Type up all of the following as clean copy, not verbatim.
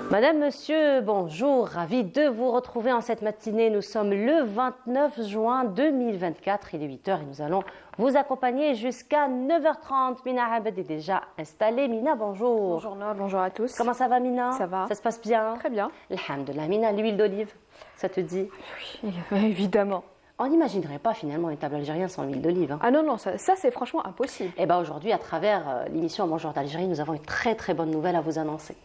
Madame, monsieur, bonjour, ravi de vous retrouver en cette matinée. Nous sommes le 29 juin 2024, il est 8 h et nous allons vous accompagner jusqu'à 9 h 30. Mina Abed est déjà installée. Mina, bonjour. Bonjour Noah, bonjour à tous. Comment ça va, Mina? Ça va. Ça se passe bien? Très bien. Alhamdulillah. Mina, l'huile d'olive, ça te dit? Oui, évidemment. On n'imaginerait pas finalement une table algérienne sans huile d'olive. Ah non, non, ça c'est franchement impossible. Et bien aujourd'hui, à travers l'émission Bonjour d'Algérie, nous avons une très très bonne nouvelle à vous annoncer.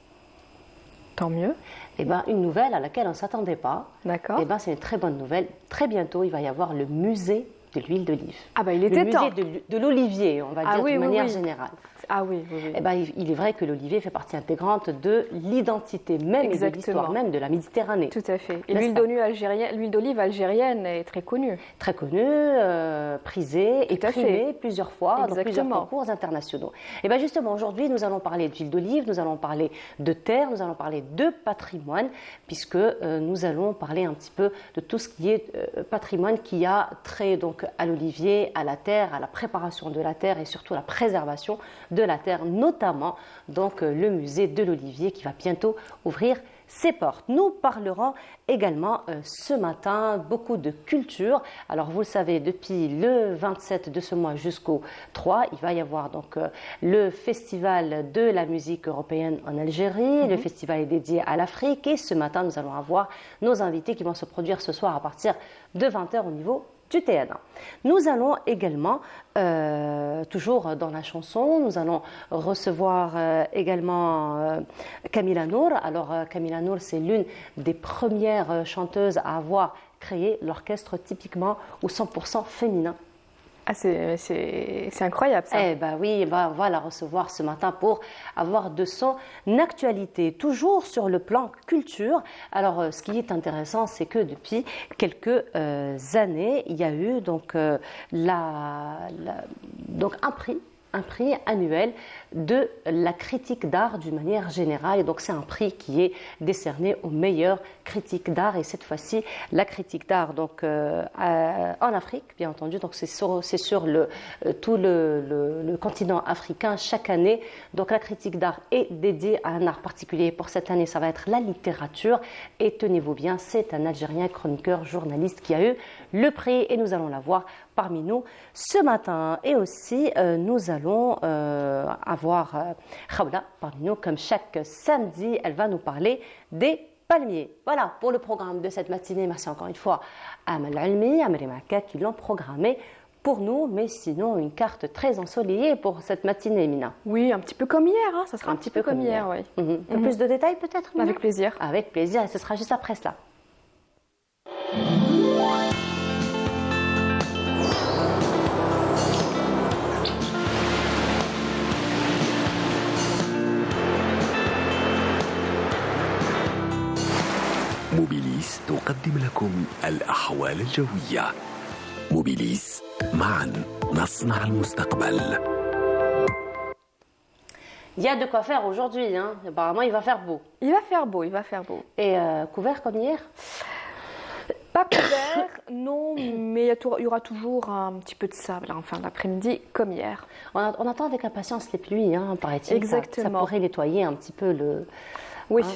Tant mieux. Eh ben, une nouvelle à laquelle on ne s'attendait pas. D'accord. Eh ben, c'est une très bonne nouvelle. Très bientôt, il va y avoir le musée de l'huile d'olive. Ah bah il était temps. Le musée de l'olivier, on va dire de manière générale. Ah oui, oui, oui. Eh ben, il est vrai que l'olivier fait partie intégrante de l'identité même et de l'histoire même de la Méditerranée. Tout à fait. Et l'huile d'olive algérienne est très connue. Très connue, prisée et primée plusieurs fois dans plusieurs concours internationaux. Et bien justement, aujourd'hui, nous allons parler d'huile d'olive, nous allons parler de terre, nous allons parler de patrimoine, puisque nous allons parler un petit peu de tout ce qui est patrimoine qui a trait donc à l'olivier, à la terre, à la préparation de la terre et surtout à la préservation de la terre, notamment donc le musée de l'olivier qui va bientôt ouvrir ses portes. Nous parlerons également ce matin beaucoup de culture. Alors vous le savez, depuis le 27 de ce mois jusqu'au 3, il va y avoir donc le festival de la musique européenne en Algérie. Le festival est dédié à l'Afrique et ce matin nous allons avoir nos invités qui vont se produire ce soir à partir de 20 h au niveau du TN1. Nous allons également, toujours dans la chanson, nous allons recevoir également Camila Nour. Alors Camila Nour, c'est l'une des premières chanteuses à avoir créé l'orchestre typiquement ou 100% féminin. Ah, c'est incroyable ça. Eh bien oui, on va la recevoir ce matin pour avoir de son actualité. Toujours sur le plan culture. Alors ce qui est intéressant, c'est que depuis quelques années, il y a eu donc, donc un prix annuel de la critique d'art d'une manière générale. Et donc c'est un prix qui est décerné aux meilleures critiques d'art. Et cette fois-ci, la critique d'art donc en Afrique, bien entendu. Donc c'est sur tout le continent africain chaque année. Donc la critique d'art est dédiée à un art particulier. Pour cette année, ça va être la littérature. Et tenez-vous bien, c'est un Algérien chroniqueur, journaliste qui a eu le prix. Et nous allons la voir parmi nous ce matin. Et aussi, nous allons avoir Khawla parmi nous, comme chaque samedi. Elle va nous parler des palmiers. Voilà pour le programme de cette matinée. Merci encore une fois à Amal Almi, à Marimaka qui l'ont programmé pour nous. Mais sinon, une carte très ensoleillée pour cette matinée, Mina. Oui, un petit peu comme hier. Hein. Ça sera un petit peu comme hier, oui. Un peu plus de détails peut-être, Mina? Avec plaisir. Avec plaisir. Et ce sera juste après cela. موبيليس تقدم لكم الأحوال الجوية. موبيليس، معا نصنع المستقبل. Il y a de quoi faire aujourd'hui, hein. Apparemment il va faire beau. Il va faire beau, il va faire beau. Et couvert comme hier? Pas couvert, non, mais il y aura toujours un petit peu de sable en fin d'après-midi, comme hier. On attend avec impatience les pluies, hein, paraît-il. Exactement. Ça pourrait nettoyer un petit peu le... Oui. Hein,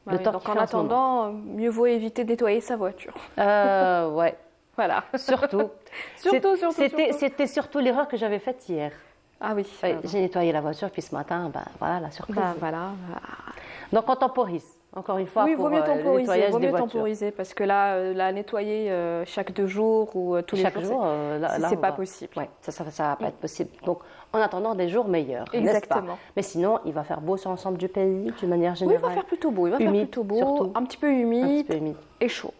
oui, donc en attendant, mieux vaut éviter de nettoyer sa voiture. Ouais. Voilà. Surtout. C'était surtout l'erreur que j'avais faite hier. Ah oui. Ouais, j'ai nettoyé la voiture, puis ce matin, voilà la surprise. Voilà. Donc on temporise, encore une fois, oui, pour vaut mieux temporiser, le nettoyage vaut des mieux voitures. temporiser, parce que là, la nettoyer chaque 2 jours ou tous les jours, chaque jour, là, c'est pas possible. Ouais, ça va pas être possible. Donc, en attendant des jours meilleurs, exactement. n'est-ce pas? Mais sinon, il va faire beau sur l'ensemble du pays, d'une manière générale. Oui, il va faire plutôt beau. Surtout. Un petit peu humide et chaud.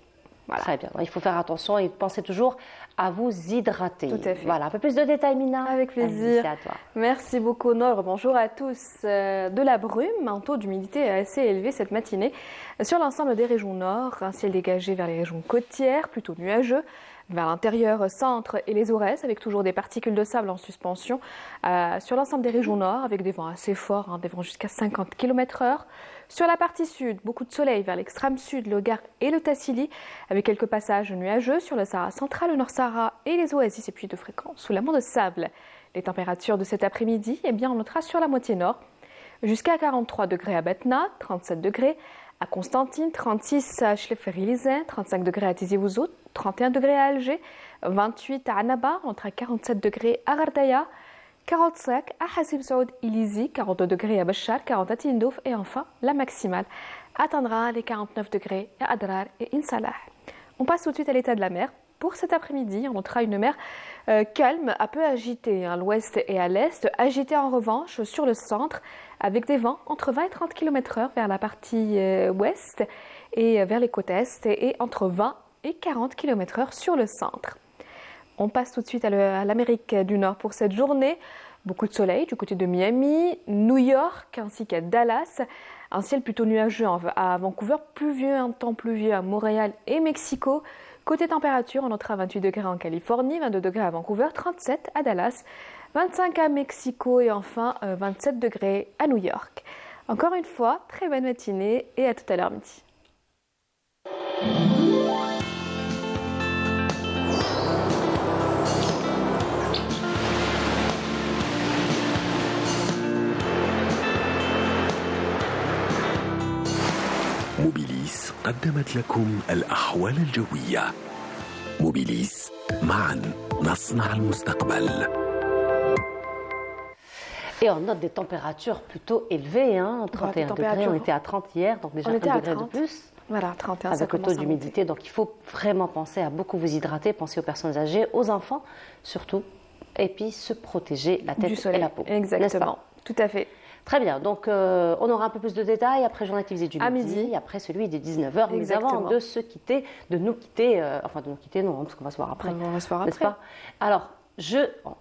Voilà. Très bien. Il faut faire attention et pensez toujours à vous hydrater. Tout à fait. Voilà, un peu plus de détails, Mina. Avec plaisir. C'est à toi. Merci beaucoup, Nord. Bonjour à tous. De la brume, un taux d'humidité assez élevé cette matinée sur l'ensemble des régions nord. Un ciel dégagé vers les régions côtières, plutôt nuageux. Vers l'intérieur, centre et les Aurès, avec toujours des particules de sable en suspension sur l'ensemble des régions nord, avec des vents assez forts, des vents jusqu'à 50 km/h. Sur la partie sud, beaucoup de soleil vers l'extrême sud, le Gard et le Tassili, avec quelques passages nuageux sur le Sahara central, le Nord-Sahara et les oasis et puis de fréquents soulèvements de sable. Les températures de cet après-midi, eh bien, on notera sur la moitié nord jusqu'à 43 degrés à Batna, 37 degrés à Constantine, 36 à Schlefer-Ilizin, 35 degrés à Tizi Ouzou, 31 degrés à Alger, 28 à Annaba, on notera 47 degrés à Gardaya, 45 à Hasib Saoud Ilizi, 42 degrés à Bachar, 40 à Tindouf et enfin la maximale atteindra les 49 degrés à Adrar et Insalah. On passe tout de suite à l'état de la mer. Pour cet après-midi, on notera une mer calme, un peu agitée à l'ouest et à l'est, agitée en revanche sur le centre avec des vents entre 20 et 30 km/h vers la partie ouest et vers les côtes est et entre 20 et 40 km/h sur le centre. On passe tout de suite à l'Amérique du Nord pour cette journée. Beaucoup de soleil du côté de Miami, New York ainsi qu'à Dallas. Un ciel plutôt nuageux à Vancouver, pluvieux, un temps pluvieux à Montréal et Mexico. Côté température, on notera 28 degrés en Californie, 22 degrés à Vancouver, 37 à Dallas, 25 à Mexico et enfin 27 degrés à New York. Encore une fois, très bonne matinée et à tout à l'heure midi. موبيليس قدمت لكم الأحوال الجوية. موبيليس معا نصنع المستقبل. Et on note des températures plutôt élevées, hein, 31 degrés, on était à 30 hier, donc déjà 1 degré de plus. Voilà, 31, avec le taux d'humidité, donc il faut vraiment penser à beaucoup vous hydrater, penser aux personnes âgées, aux enfants surtout, et puis se protéger la tête et la peau. Exactement, tout à fait. Très bien, donc on aura un peu plus de détails après le journal télévisé du midi, après celui des 19h, mais avant de se quitter, de nous quitter, enfin de nous quitter, non, parce qu'on va se voir après. On va se voir après. Pas. Alors,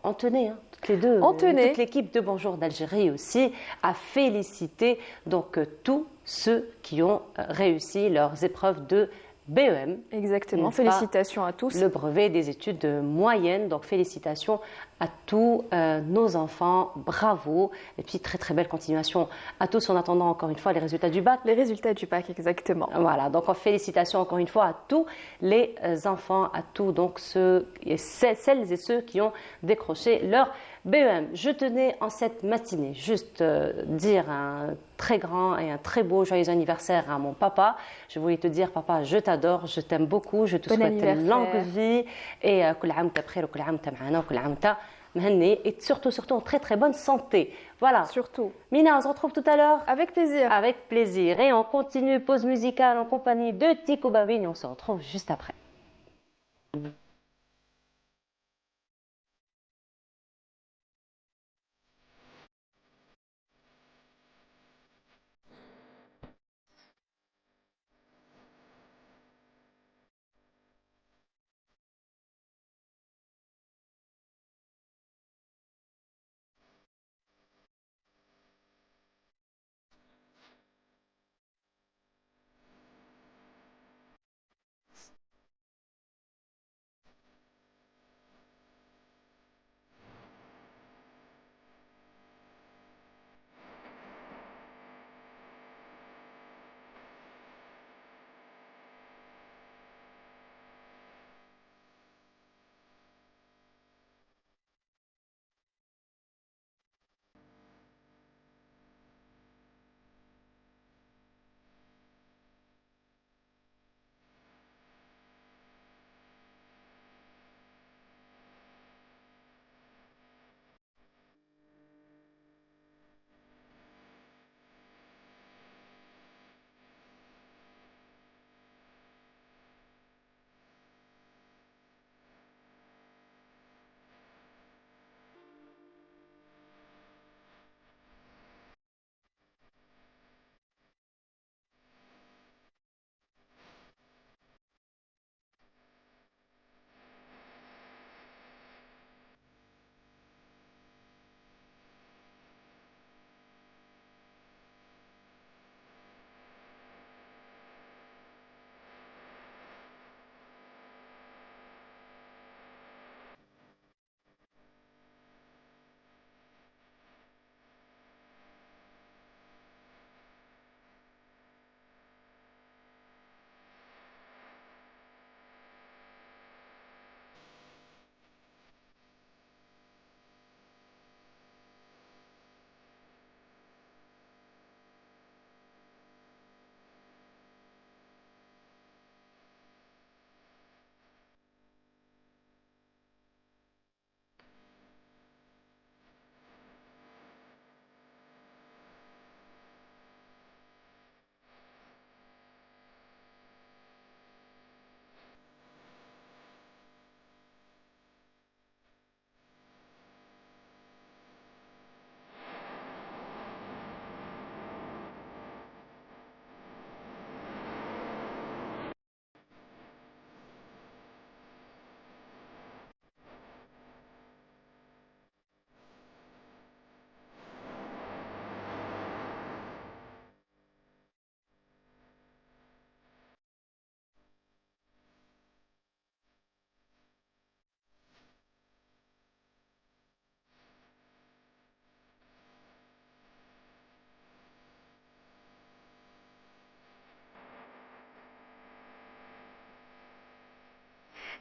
on tenait, hein, toutes les deux, toute l'équipe de Bonjour d'Algérie aussi, à féliciter donc tous ceux qui ont réussi leurs épreuves de BEM. Exactement, félicitations à tous. Le brevet des études moyennes, donc félicitations à tous nos enfants, bravo. Et puis très très belle continuation à tous en attendant encore une fois les résultats du bac. Les résultats du bac, exactement. Voilà, donc félicitations encore une fois à tous les enfants, à tous donc celles et ceux qui ont décroché leur BEM. Je tenais en cette matinée juste dire un très grand et un très beau joyeux anniversaire à mon papa. Je voulais te dire, papa, je t'adore, je t'aime beaucoup, je te souhaite une longue vie et et surtout en très très bonne santé. Voilà. Surtout. Mina, on se retrouve tout à l'heure. Avec plaisir. Avec plaisir. Et on continue pause musicale en compagnie de Tico Babine. On se retrouve juste après.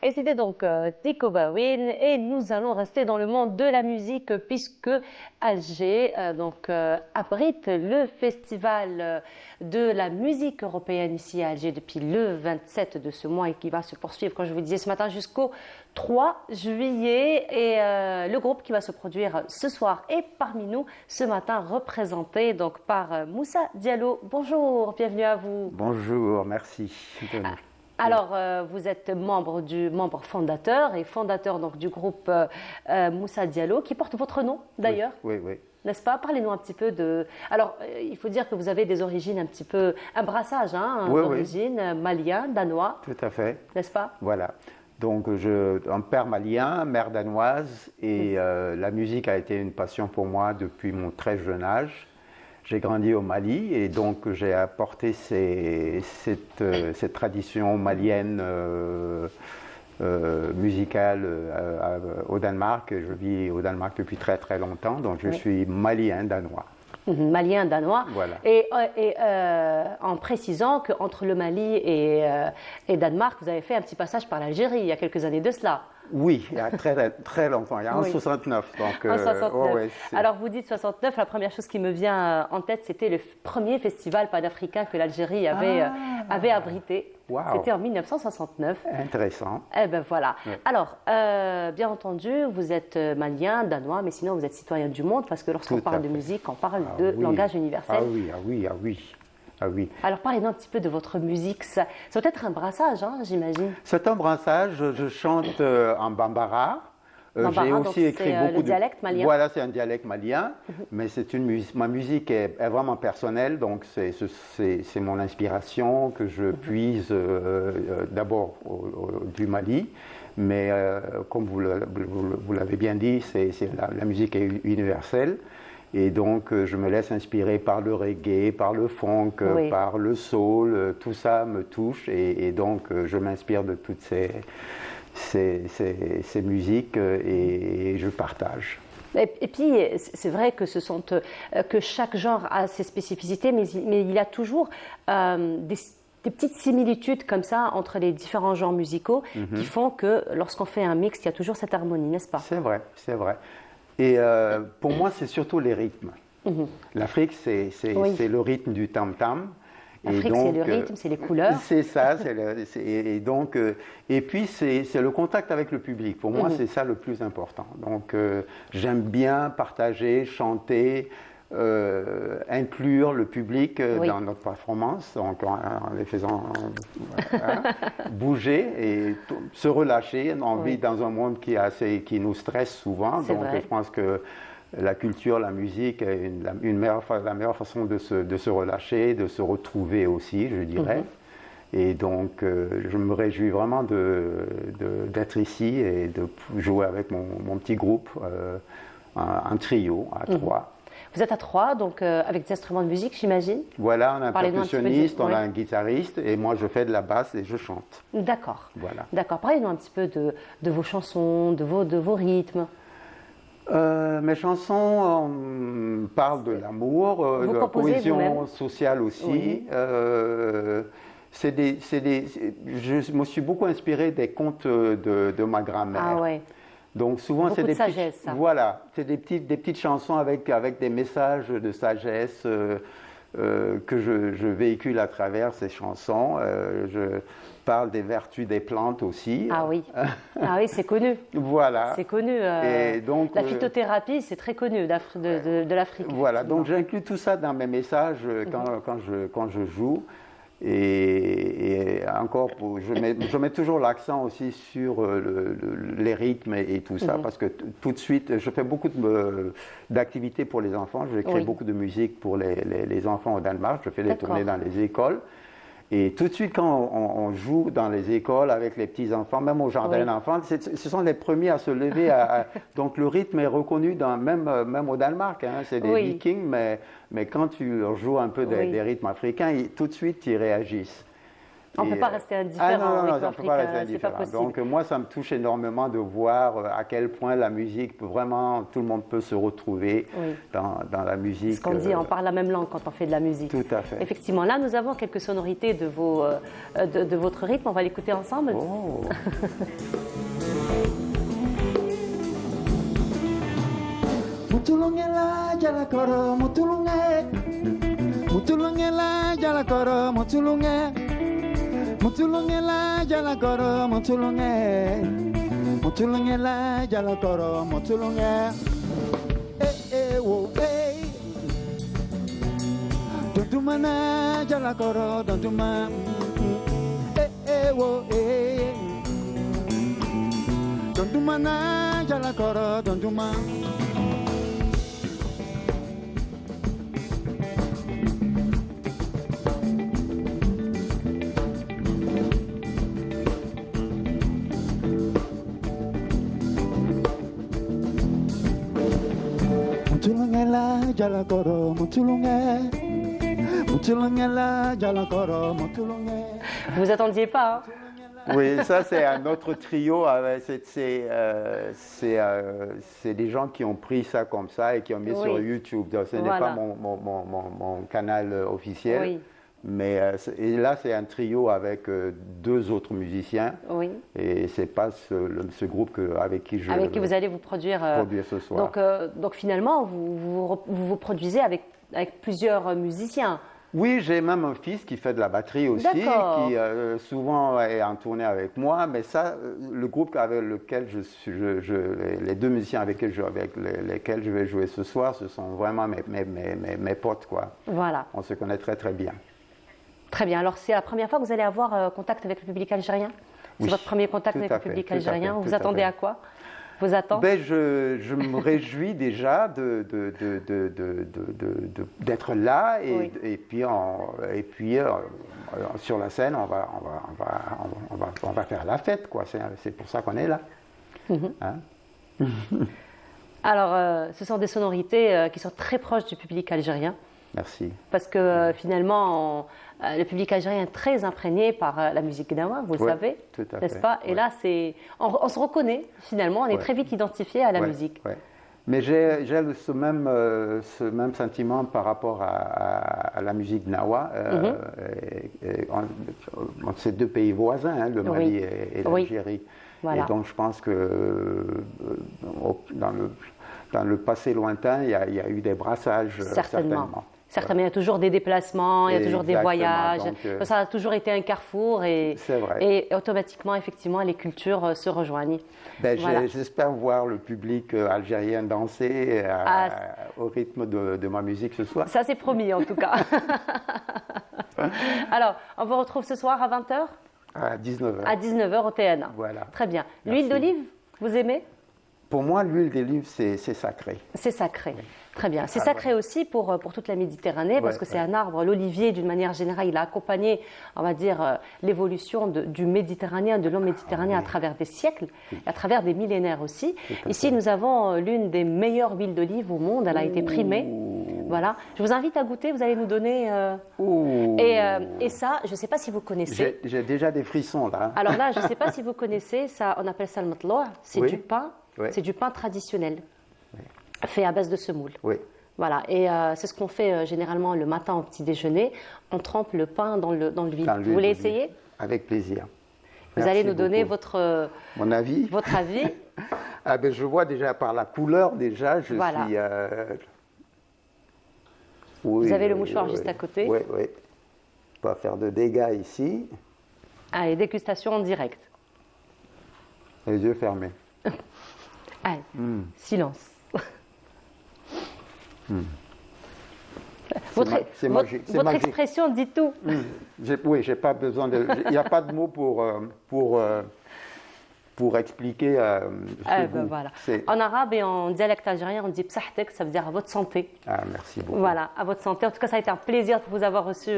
Et c'était donc Tico Bawin. Et nous allons rester dans le monde de la musique puisque Alger abrite le festival de la musique européenne ici à Alger depuis le 27 de ce mois et qui va se poursuivre, comme je vous disais ce matin, jusqu'au 3 juillet. Et le groupe qui va se produire ce soir est parmi nous ce matin, représenté donc par Moussa Diallo. Bonjour, bienvenue à vous. Bonjour, merci. Alors, vous êtes membre fondateur et fondateur donc, du groupe Moussa Diallo, qui porte votre nom d'ailleurs. Oui, oui. N'est-ce pas? Parlez-nous un petit peu de... Alors, il faut dire que vous avez des origines un petit peu... Un brassage, d'origine malien, danois. Tout à fait. N'est-ce pas? Voilà. Donc, un père malien, mère danoise, et la musique a été une passion pour moi depuis mon très jeune âge. J'ai grandi au Mali et donc j'ai apporté cette tradition malienne musicale au Danemark. Je vis au Danemark depuis très très longtemps, donc je suis malien danois. Malien danois. Voilà. Et en précisant qu'entre le Mali et Danemark, vous avez fait un petit passage par l'Algérie il y a quelques années de cela. Oui, il y a très, très longtemps, il y a en 69. Donc, en 69. Alors vous dites 69, la première chose qui me vient en tête, c'était le premier festival panafricain que l'Algérie avait abrité. Wow. C'était en 1969. Intéressant. Eh ben voilà. Ouais. Alors, bien entendu, vous êtes malien, danois, mais sinon vous êtes citoyen du monde parce que lorsqu'on parle de musique, on parle de langage universel. Ah oui. Alors parlez-nous un petit peu de votre musique. Ça doit être un brassage, j'imagine. C'est un brassage. Je chante en bambara. Bambara, j'ai aussi écrit beaucoup le dialecte malien. Voilà, c'est un dialecte malien, mais c'est une musique. Ma musique est vraiment personnelle, donc c'est mon inspiration que je puise d'abord du Mali, mais comme vous l'avez bien dit, la musique est universelle. Et donc, je me laisse inspirer par le reggae, par le funk, par le soul, tout ça me touche. Et donc, je m'inspire de toutes ces musiques et je partage. Et puis, c'est vrai que que chaque genre a ses spécificités, mais il y a toujours des petites similitudes comme ça entre les différents genres musicaux qui font que lorsqu'on fait un mix, il y a toujours cette harmonie, n'est-ce pas? C'est vrai, c'est vrai. Et pour moi, c'est surtout les rythmes. L'Afrique, c'est le rythme du tam-tam. L'Afrique, c'est le rythme, c'est les couleurs. C'est ça. Et puis, c'est le contact avec le public. Pour moi, c'est ça le plus important. Donc, j'aime bien partager, chanter, inclure le public dans notre performance, donc en les faisant bouger et se relâcher. On vit dans un monde qui nous stresse souvent, donc vrai. je pense que la culture, la musique est la meilleure façon de se relâcher, de se retrouver aussi, je dirais. Et donc, je me réjouis vraiment d'être ici et de jouer avec mon petit groupe, un trio à trois. Vous êtes à trois, donc avec des instruments de musique, j'imagine? Voilà, on a un percussionniste, on a un guitariste, et moi je fais de la basse et je chante. D'accord. Voilà. D'accord. Parlez-nous un petit peu de vos chansons, de vos rythmes. Mes chansons parlent de l'amour, de la cohésion sociale aussi. Oui. Je me suis beaucoup inspiré des contes de ma grand-mère. Ah ouais. Donc souvent c'est des sagesse, ça. Voilà, c'est des petites chansons avec des messages de sagesse que je véhicule à travers ces chansons. Je parle des vertus des plantes aussi. Ah oui, c'est connu. Voilà. C'est connu. Et donc, la phytothérapie, c'est très connu de l'Afrique. Voilà, donc j'inclus tout ça dans mes messages quand je joue. Et encore, je mets toujours l'accent aussi sur les rythmes et tout ça, parce que tout de suite, je fais beaucoup d'activités pour les enfants. Je crée beaucoup de musique pour les enfants au Danemark. Je fais des tournées dans les écoles. Et tout de suite, quand on joue dans les écoles avec les petits-enfants, même au jardin d'enfants, ce sont les premiers à se lever. Donc le rythme est reconnu même au Danemark. Hein, c'est des Vikings, mais quand tu leur joues un peu des rythmes africains, tout de suite, ils réagissent. On ne peut pas rester indifférent. Non, on ne peut pas rester indifférent. Donc moi, ça me touche énormément de voir à quel point la musique, vraiment, tout le monde peut se retrouver dans la musique. Ce qu'on dit, on parle la même langue quand on fait de la musique. Tout à fait. Effectivement, là, nous avons quelques sonorités de votre rythme. On va l'écouter ensemble. Oh. Mutulungela jala koro mutulunge Mutulungela jala koro mutulunge Mutulungela jala koro mutulunge Mutulungela jala koro mutulunge wo Dondumana jala koro donduma wo Dondumana jala koro donduma Mutulungela jala koro mutulunge Mutulungela jala koro mutulunge. Vous attendiez pas, hein? Oui, ça c'est un autre trio. C'est des gens qui ont pris ça comme ça et qui ont mis sur YouTube. Donc, ce n'est pas mon canal officiel. Oui. Mais et là, c'est un trio avec deux autres musiciens. Oui. Et c'est pas ce groupe avec qui vous allez vous produire ce soir. Donc finalement, vous produisez avec plusieurs musiciens. Oui, j'ai même un fils qui fait de la batterie aussi, qui souvent est en tournée avec moi. Mais ça, le groupe avec lequel les deux musiciens avec lesquels je vais jouer ce soir, ce sont vraiment mes potes, quoi. Voilà. On se connaît très très bien. Très bien. Alors, c'est la première fois que vous allez avoir contact avec le public algérien? C'est votre premier contact avec le public algérien? Vous attendez à quoi? Vos attentes? Je me réjouis déjà d'être là et puis sur la scène, on va faire la fête, quoi. C'est pour ça qu'on est là. Hein? Alors, ce sont des sonorités qui sont très proches du public algérien. Merci. Parce que finalement, le public algérien est très imprégné par la musique gnawa, vous le savez, n'est-ce pas? Et là, on se reconnaît finalement, on est très vite identifié à la musique. Mais j'ai ce même sentiment par rapport à la musique gnawa. C'est deux pays voisins, hein, le Mali et l'Algérie. Voilà. Et donc je pense que dans le passé lointain, il y a eu des brassages, certainement. Certainement, il y a toujours des déplacements, il y a toujours des voyages. Donc, ça a toujours été un carrefour et automatiquement, effectivement, les cultures se rejoignent. Voilà. J'espère voir le public algérien danser au rythme de ma musique ce soir. Ça, c'est promis en tout cas. Alors, on vous retrouve ce soir à 20h? À 19h. À 19h au TNA. Voilà. Très bien. L'huile d'olive, vous aimez? Pour moi, l'huile d'olive, c'est sacré. C'est sacré. Oui. Très bien. C'est sacré aussi pour toute la Méditerranée parce que c'est un arbre, l'olivier d'une manière générale, il a accompagné, on va dire, l'évolution du méditerranéen, de l'homme méditerranéen à travers des siècles, à travers des millénaires aussi. Ici, nous avons l'une des meilleures huiles d'olive au monde. Elle a été primée. Voilà. Je vous invite à goûter. Vous allez nous donner. Et ça, je ne sais pas si vous connaissez. J'ai déjà des frissons là. Alors là, je ne sais pas si vous connaissez. Ça, on appelle ça le matloua. C'est du pain. C'est du pain traditionnel. Fait à base de semoule. Oui. Voilà, et c'est ce qu'on fait généralement le matin au petit déjeuner. On trempe le pain dans l'huile. Vous voulez essayer? Avec plaisir. Vous allez nous donner mon avis. Votre avis. Ah ben, je vois déjà par la couleur déjà, je suis. Vous avez le mouchoir juste à côté. Oui, oui. Pas faire de dégâts ici. Allez, dégustation en direct. Les yeux fermés. Allez, silence. C'est magique. Votre expression dit tout. Oui, j'ai pas besoin de. Il n'y a pas de mots pour expliquer voilà. En arabe et en dialecte algérien, on dit psahtek, ça veut dire à votre santé. Ah, merci beaucoup. Voilà, à votre santé. En tout cas, ça a été un plaisir de vous avoir reçu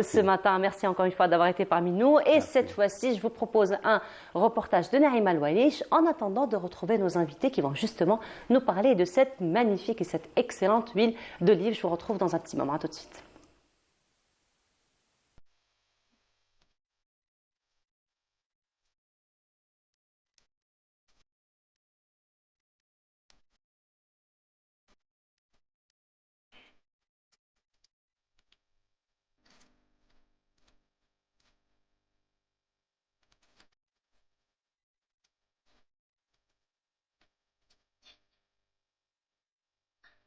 ce matin. Merci encore une fois d'avoir été parmi nous. Et cette fois-ci, je vous propose un reportage de Naïma Loualish en attendant de retrouver nos invités qui vont justement nous parler de cette magnifique et cette excellente huile d'olive. Je vous retrouve dans un petit moment. À tout de suite.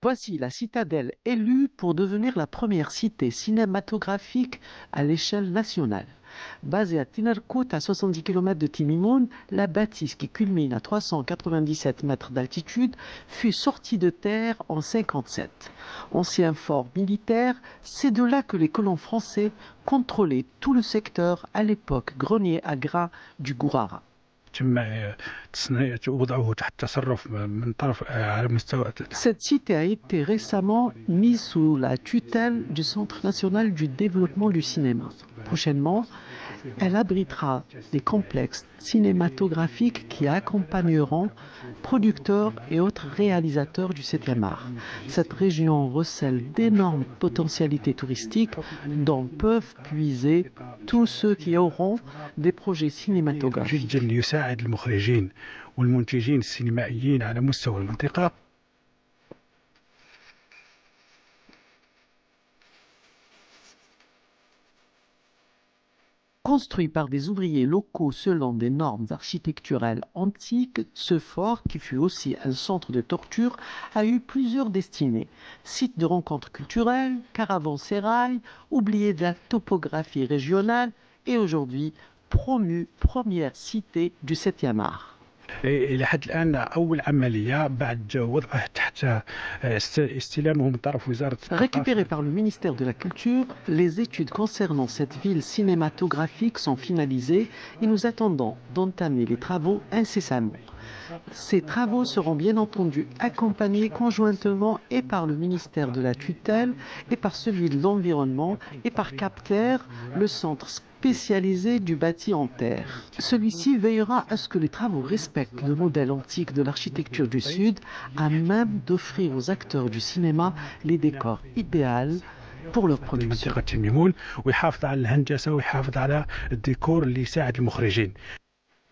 Voici la citadelle élue pour devenir la première cité cinématographique à l'échelle nationale. Basée à Tinarkout, à 70 km de Timimoun, la bâtisse qui culmine à 397 mètres d'altitude fut sortie de terre en 1957. Ancien fort militaire, c'est de là que les colons français contrôlaient tout le secteur, à l'époque grenier à grains du Gourara. Cette cité a été récemment mise sous la tutelle du Centre national du développement du cinéma. Prochainement, elle abritera des complexes cinématographiques qui accompagneront producteurs et autres réalisateurs du 7e art. Cette région recèle d'énormes potentialités touristiques dont peuvent puiser tous ceux qui auront des projets cinématographiques. Construit par des ouvriers locaux selon des normes architecturales antiques, ce fort, qui fut aussi un centre de torture, a eu plusieurs destinées. Site de rencontres culturelles, caravansérail, oublié de la topographie régionale et aujourd'hui promu première cité du 7e art. لحد الآن أول عملية بعد وضعه تحت استلامه من طرف وزارة الثقافة. Récupérées par le ministère de la Culture, les études concernant cette ville cinématographique sont finalisées et nous attendons d'entamer les travaux incessamment. Ces travaux seront bien entendu accompagnés conjointement et par le ministère de la Tutelle et par celui de l'Environnement et par CAPTER, le centre spécialisé du bâti en terre. Celui-ci veillera à ce que les travaux respectent le modèle antique de l'architecture du Sud, à même d'offrir aux acteurs du cinéma les décors idéaux pour leur production.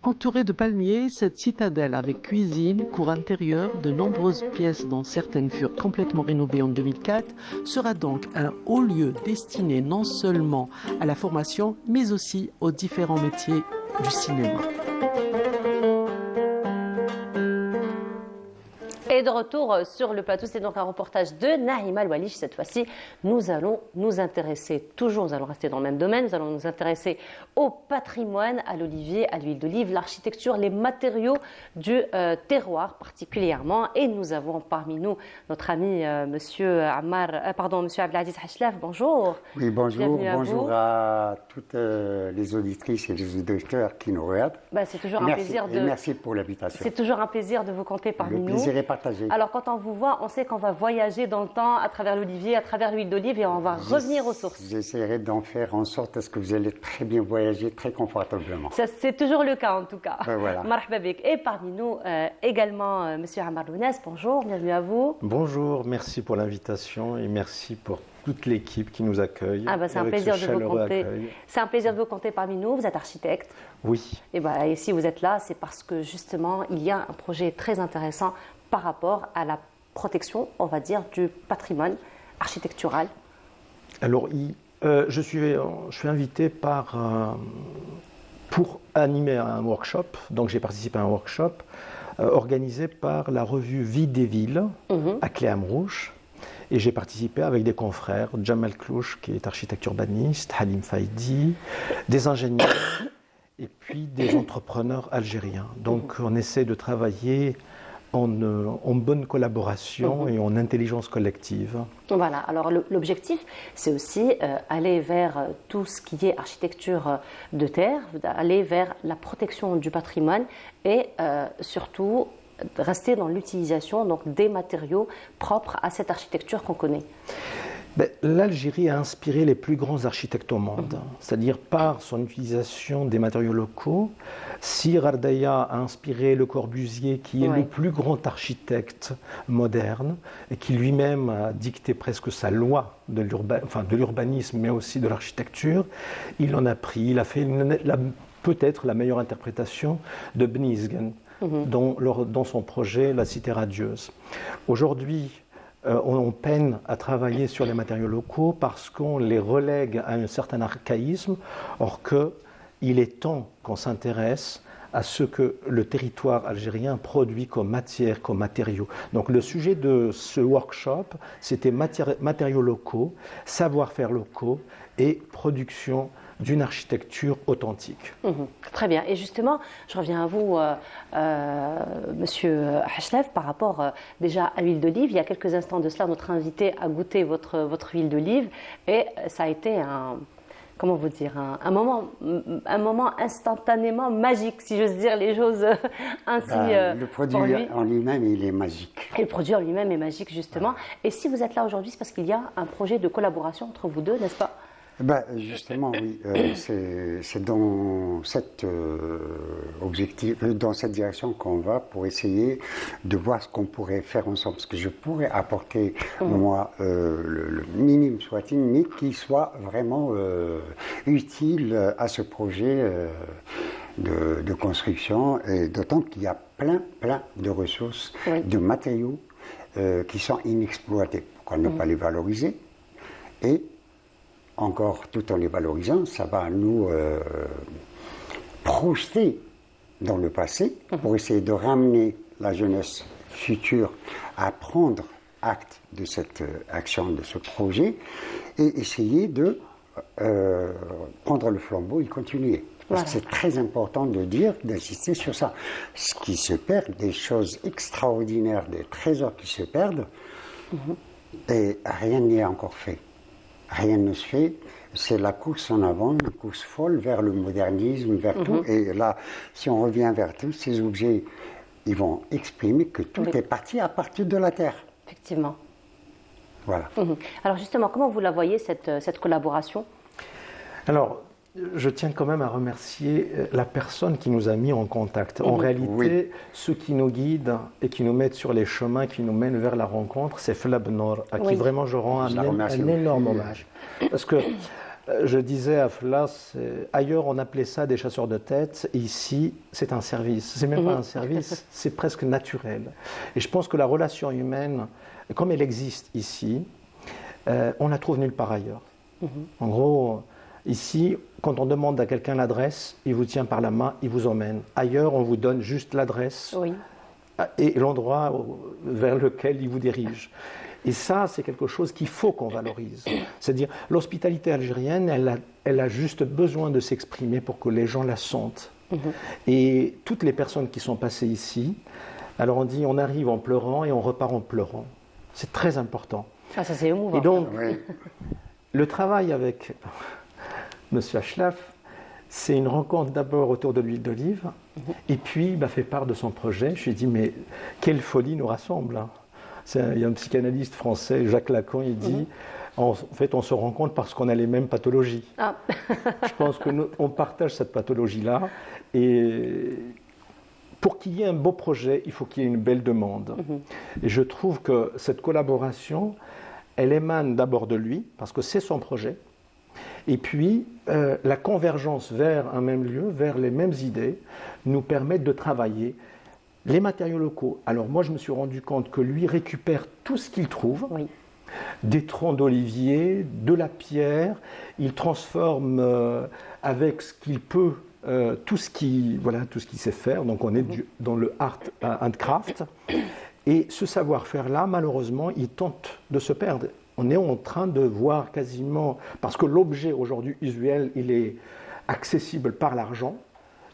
Entourée de palmiers, cette citadelle avec cuisine, cour intérieure, de nombreuses pièces dont certaines furent complètement rénovées en 2004, sera donc un haut lieu destiné non seulement à la formation, mais aussi aux différents métiers du cinéma. Et de retour sur le plateau, c'est donc un reportage de Naïma Loualiche. Cette fois-ci, nous allons nous intéresser, nous allons rester dans le même domaine, nous allons nous intéresser au patrimoine, à l'olivier, à l'huile d'olive, l'architecture, les matériaux du terroir particulièrement. Et nous avons parmi nous notre ami monsieur Abdelaziz Hachlaf. Bonjour. Oui, bonjour. Bonjour à toutes les auditrices et les auditeurs qui nous regardent. C'est toujours un plaisir de... Merci pour l'invitation. C'est toujours un plaisir de vous compter parmi nous. Le plaisir est partagé. Alors, quand on vous voit, on sait qu'on va voyager dans le temps à travers l'olivier, à travers l'huile d'olive et on va revenir aux sources. J'essaierai d'en faire en sorte à ce que vous allez très bien voyager, très confortablement. C'est toujours le cas en tout cas. Voilà. Marhaba bik. Et parmi nous également, monsieur Ammar Lounès, bonjour, bienvenue à vous. Bonjour, merci pour l'invitation et merci pour toute l'équipe qui nous accueille. C'est un plaisir de vous compter. C'est un plaisir de vous compter parmi nous. Vous êtes architecte. Oui. Et si vous êtes là, c'est parce que justement, il y a un projet très intéressant par rapport à la protection, on va dire, du patrimoine architectural. Alors, je suis invité pour animer un workshop. Donc, j'ai participé à un workshop organisé par la revue Vie des villes à Cléamrouche. Et j'ai participé avec des confrères, Jamal Klouch, qui est architecte urbaniste, Halim Faïdi, des ingénieurs et puis des entrepreneurs algériens. Donc, on essaie de travailler en bonne collaboration et en intelligence collective. Voilà, alors l'objectif, c'est aussi aller vers tout ce qui est architecture de terre, aller vers la protection du patrimoine et surtout rester dans l'utilisation des matériaux propres à cette architecture qu'on connaît. L'Algérie a inspiré les plus grands architectes au monde, c'est-à-dire par son utilisation des matériaux locaux. Sir Ardaya a inspiré Le Corbusier, qui est le plus grand architecte moderne et qui lui-même a dicté presque sa loi de l'urbanisme, mais aussi de l'architecture. Il en a pris, il a fait peut-être la meilleure interprétation de Bnisgen dans son projet La Cité radieuse. Aujourd'hui, on peine à travailler sur les matériaux locaux parce qu'on les relègue à un certain archaïsme, or qu'il est temps qu'on s'intéresse à ce que le territoire algérien produit comme matière, comme matériaux. Donc le sujet de ce workshop, c'était matériaux locaux, savoir-faire locaux et production d'une architecture authentique. Très bien. Et justement, je reviens à vous, Monsieur Hachlef, par rapport déjà à l'huile d'olive. Il y a quelques instants de cela, notre invité a goûté votre huile d'olive et ça a été comment vous dire, un moment instantanément magique, si j'ose dire les choses ainsi. Le produit en lui-même, il est magique. Et le produit en lui-même est magique, justement. Et si vous êtes là aujourd'hui, c'est parce qu'il y a un projet de collaboration entre vous deux, n'est-ce pas? Justement, oui. C'est dans dans cette direction qu'on va pour essayer de voir ce qu'on pourrait faire ensemble. Ce que je pourrais apporter, moi, le minime soit-il, mais qui soit vraiment utile à ce projet de construction. Et d'autant qu'il y a plein de ressources, de matériaux qui sont inexploités. Pourquoi ne pas les valoriser? Et encore, tout en les valorisant, ça va nous projeter dans le passé pour essayer de ramener la jeunesse future à prendre acte de cette action, de ce projet, et essayer de prendre le flambeau et continuer. Parce que c'est très important de dire, d'insister sur ça. Ce qui se perd, des choses extraordinaires, des trésors qui se perdent, et rien n'y est encore fait. Rien ne se fait, c'est la course en avant, une course folle vers le modernisme, vers tout. Et là, si on revient vers tous ces objets, ils vont exprimer que tout est parti à partir de la Terre. Effectivement. Voilà. Alors justement, comment vous la voyez, cette collaboration? Alors, je tiens quand même à remercier la personne qui nous a mis en contact. En réalité, ceux qui nous guident et qui nous mettent sur les chemins, qui nous mènent vers la rencontre, c'est Flab Nord, à qui vraiment je rends un énorme hommage. Parce que je disais à Fla, ailleurs on appelait ça des chasseurs de tête, et ici c'est un service. C'est même pas un service, c'est presque naturel. Et je pense que la relation humaine, comme elle existe ici, on la trouve nulle part ailleurs. En gros, ici, quand on demande à quelqu'un l'adresse, il vous tient par la main, il vous emmène. Ailleurs, on vous donne juste l'adresse et l'endroit vers lequel il vous dirige. Et ça, c'est quelque chose qu'il faut qu'on valorise. C'est-à-dire, l'hospitalité algérienne, elle a juste besoin de s'exprimer pour que les gens la sentent. Et toutes les personnes qui sont passées ici, alors on dit, on arrive en pleurant et on repart en pleurant. C'est très important. Ah, ça c'est émouvant. Et donc, le travail avec Monsieur Hachlef, c'est une rencontre d'abord autour de l'huile d'olive, et puis il m'a fait part de son projet. Je lui ai dit, mais quelle folie nous rassemble, hein. Il y a un psychanalyste français, Jacques Lacan, il dit, en fait on se rencontre parce qu'on a les mêmes pathologies. Je pense qu'on partage cette pathologie-là, et pour qu'il y ait un beau projet, il faut qu'il y ait une belle demande. Et je trouve que cette collaboration, elle émane d'abord de lui, parce que c'est son projet. Et puis, la convergence vers un même lieu, vers les mêmes idées, nous permet de travailler les matériaux locaux. Alors moi, je me suis rendu compte que lui récupère tout ce qu'il trouve, des troncs d'olivier, de la pierre, il transforme avec ce qu'il peut tout ce qu'il sait faire. Donc on est dans le art and craft. Et ce savoir-faire-là, malheureusement, il tente de se perdre. On est en train de voir quasiment, parce que l'objet aujourd'hui usuel, il est accessible par l'argent,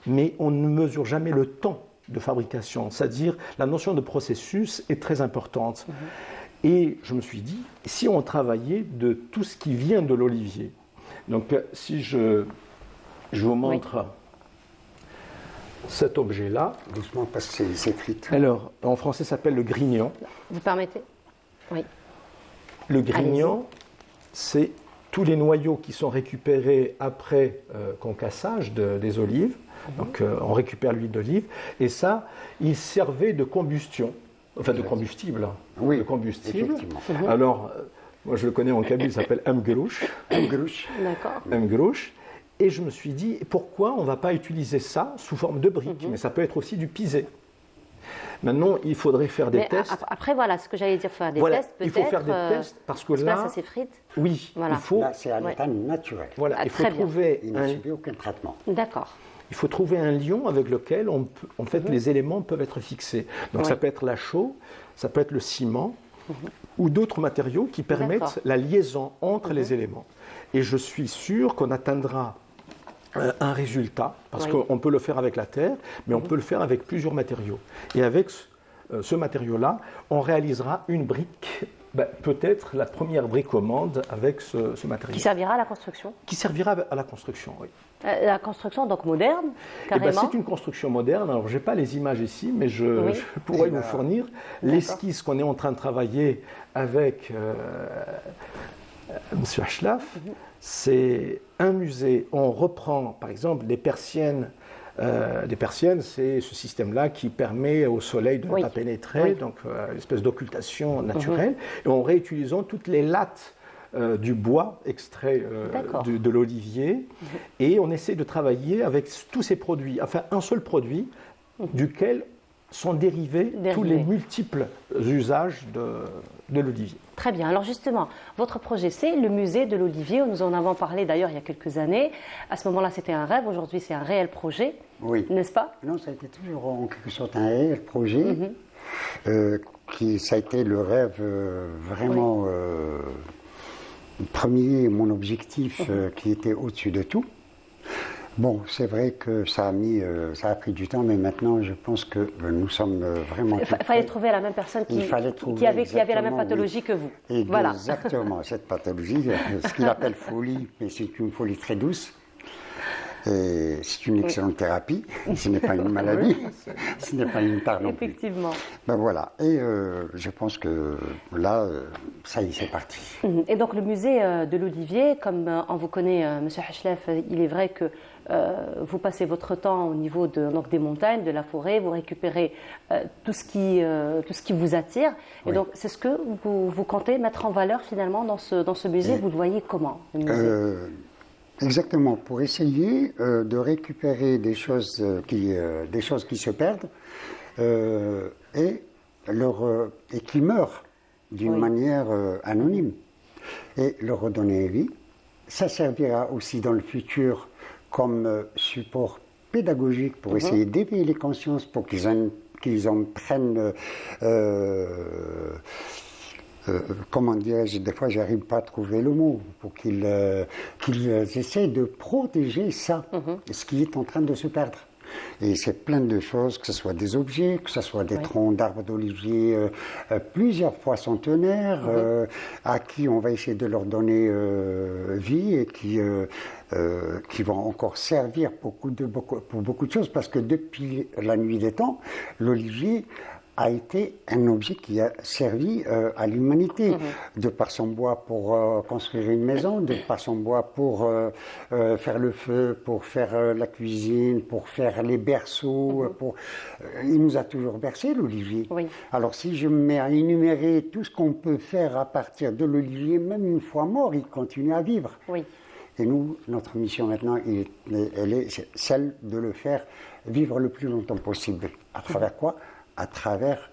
mais on ne mesure jamais le temps de fabrication. C'est-à-dire, la notion de processus est très importante. Et je me suis dit, si on travaillait de tout ce qui vient de l'olivier. Donc, si je vous montre cet objet-là. Doucement, parce que c'est frite. Alors, en français, ça s'appelle le grignon. Vous permettez? Oui. Le grignon, c'est tous les noyaux qui sont récupérés après concassage des olives. Donc on récupère l'huile d'olive. Et ça, il servait de combustion, enfin de combustible. Oui, de combustible. Effectivement. Alors, moi je le connais en kabyle, il s'appelle Mgrouch. D'accord. Mgrouch. Et je me suis dit, pourquoi on ne va pas utiliser ça sous forme de briques? Mais ça peut être aussi du pisé. Maintenant, il faudrait faire des tests. Après, voilà, ce que j'allais dire, faire des tests, peut-être. Il faut faire des tests parce que là, ça s'effrite. Oui, voilà. il faut. Là, c'est à l'état naturel. Voilà, il faut trouver. Il ne subit aucun traitement. D'accord. il faut trouver un lion avec lequel en fait, les éléments peuvent être fixés. Donc ça peut être la chaux, ça peut être le ciment, ou d'autres matériaux qui permettent la liaison entre les éléments. Et je suis sûr qu'on atteindra un résultat, parce qu'on peut le faire avec la terre, mais on peut le faire avec plusieurs matériaux. Et avec ce matériau-là, on réalisera une brique, peut-être la première brique au monde avec ce matériau. Qui servira à la construction? Qui servira à la construction, oui. La construction donc moderne, carrément. C'est une construction moderne. Alors, je n'ai pas les images ici, mais je pourrais vous fournir l'esquisse qu'on est en train de travailler avec M. Achlaf. C'est un musée. On reprend, par exemple, des persiennes. Les persiennes, c'est ce système-là qui permet au soleil de ne pas pénétrer, donc une espèce d'occultation naturelle. Et en réutilisant toutes les lattes du bois extrait de l'olivier, et on essaie de travailler avec tous ces produits, enfin un seul produit duquel sont dérivés tous les multiples usages de l'olivier. Très bien. Alors justement, votre projet, c'est le musée de l'olivier. Nous en avons parlé d'ailleurs il y a quelques années. À ce moment-là, c'était un rêve. Aujourd'hui, c'est un réel projet, n'est-ce pas? Non, ça a été toujours en quelque sorte un réel projet. Ça a été le rêve vraiment premier, mon objectif qui était au-dessus de tout. Bon, c'est vrai que ça a pris du temps, mais maintenant je pense que nous sommes vraiment. Il fallait trouver la même personne qui avait la même pathologie que vous. Exactement, cette pathologie, ce qu'il appelle folie, mais c'est une folie très douce. C'est une excellente thérapie, ce n'est pas une maladie, ce n'est pas une tare non plus. Effectivement. Ben voilà, et je pense que là, ça y est, c'est parti. Et donc le musée de l'Olivier, comme on vous connaît, M. Achlaf, il est vrai que vous passez votre temps au niveau des montagnes, de la forêt, vous récupérez tout ce qui vous attire. Et donc c'est ce que vous comptez mettre en valeur finalement dans ce musée. Vous le voyez comment, le musée? Exactement, pour essayer de récupérer des choses qui se perdent et qui meurent d'une manière anonyme, et leur redonner vie. Ça servira aussi dans le futur comme support pédagogique pour essayer d'éveiller les consciences, pour qu'ils en prennent... comment dirais-je, des fois j'arrive pas à trouver le mot, pour qu'ils essaient de protéger ça, ce qui est en train de se perdre. Et c'est plein de choses, que ce soit des objets, que ce soit des troncs d'arbres d'olivier plusieurs fois centenaires, à qui on va essayer de leur donner vie et qui vont encore servir pour beaucoup de choses, parce que depuis la nuit des temps, l'olivier a été un objet qui a servi à l'humanité, de par son bois pour construire une maison, de par son bois pour faire le feu, pour faire la cuisine, pour faire les berceaux. Il nous a toujours bercé, l'olivier. Alors si je me mets à énumérer tout ce qu'on peut faire à partir de l'olivier, même une fois mort, il continue à vivre. Et nous, notre mission maintenant, elle est celle de le faire vivre le plus longtemps possible. À travers quoi ? À travers,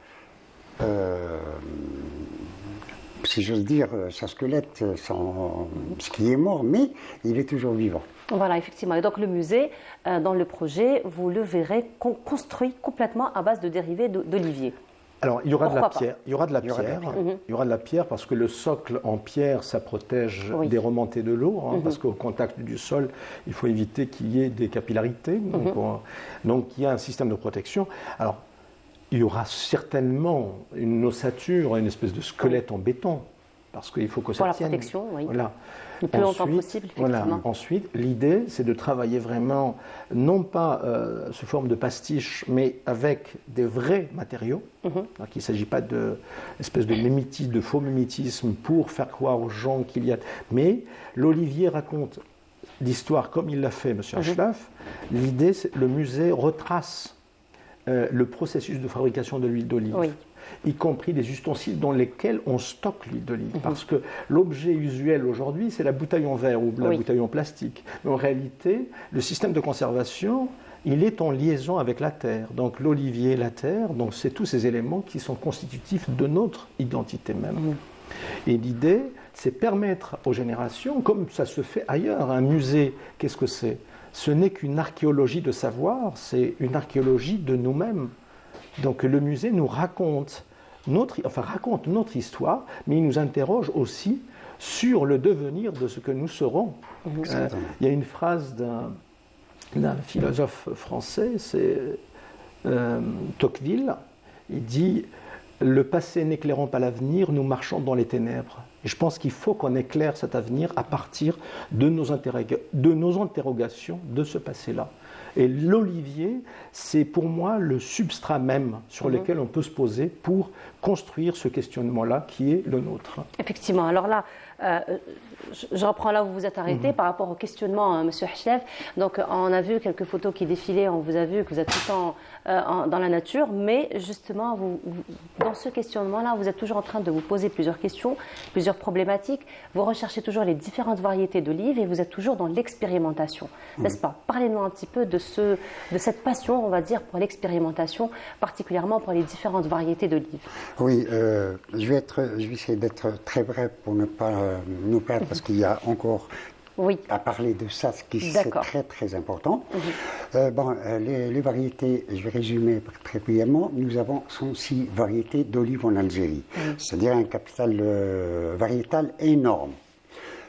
si j'ose dire, son squelette, ce qui est mort, mais il est toujours vivant. Voilà, effectivement. Et donc le musée, dans le projet, vous le verrez construit complètement à base de dérivés d'olivier. Alors, il y aura de la pierre. Il y aura de la pierre parce que le socle en pierre, ça protège des remontées de l'eau, parce qu'au contact du sol, il faut éviter qu'il y ait des capillarités. Donc, il y a un système de protection. Alors, il y aura certainement une ossature, une espèce de squelette en béton, parce qu'il faut que ça tienne. Pour la protection, Voilà. Le plus longtemps possible, effectivement. Voilà. Ensuite, l'idée, c'est de travailler vraiment, non pas sous forme de pastiche, mais avec des vrais matériaux. Donc, il ne s'agit pas d'espèce de mimétisme, de faux mimétisme pour faire croire aux gens qu'il y a... Mais l'Olivier raconte l'histoire comme il l'a fait, M. Achlaf. L'idée, c'est le musée retrace le processus de fabrication de l'huile d'olive, y compris les ustensiles dans lesquels on stocke l'huile d'olive. Parce que l'objet usuel aujourd'hui, c'est la bouteille en verre ou la bouteille en plastique. Mais en réalité, le système de conservation, il est en liaison avec la terre. Donc l'olivier, la terre, donc c'est tous ces éléments qui sont constitutifs de notre identité même. Et l'idée, c'est permettre aux générations, comme ça se fait ailleurs, un musée, qu'est-ce que c'est ? ce n'est qu'une archéologie de savoir, c'est une archéologie de nous-mêmes. Donc le musée nous raconte notre histoire, mais il nous interroge aussi sur le devenir de ce que nous serons. Il y a une phrase d'un philosophe français, c'est Tocqueville, il dit « Le passé n'éclairant pas l'avenir, nous marchons dans les ténèbres ». Et je pense qu'il faut qu'on éclaire cet avenir à partir de nos interrogations de ce passé-là. Et l'olivier, c'est pour moi le substrat même sur lequel on peut se poser pour construire ce questionnement-là qui est le nôtre. Effectivement. Alors là, je reprends là où vous vous êtes arrêté par rapport au questionnement, Monsieur Hachlef. Donc, on a vu quelques photos qui défilaient, on vous a vu que vous êtes tout le temps dans la nature, mais justement, dans ce questionnement-là, vous êtes toujours en train de vous poser plusieurs questions, plusieurs problématiques. Vous recherchez toujours les différentes variétés d'olives et vous êtes toujours dans l'expérimentation, n'est-ce pas? Parlez-nous un petit peu de cette passion, on va dire, pour l'expérimentation, particulièrement pour les différentes variétés d'olives. Oui, je vais essayer d'être très bref pour ne pas nous perdre, parce qu'il y a encore à parler de ça, ce qui c'est très très important. Les variétés, je vais résumer très brièvement, nous avons 106 variétés d'olives en Algérie, c'est-à-dire un capital variétal énorme.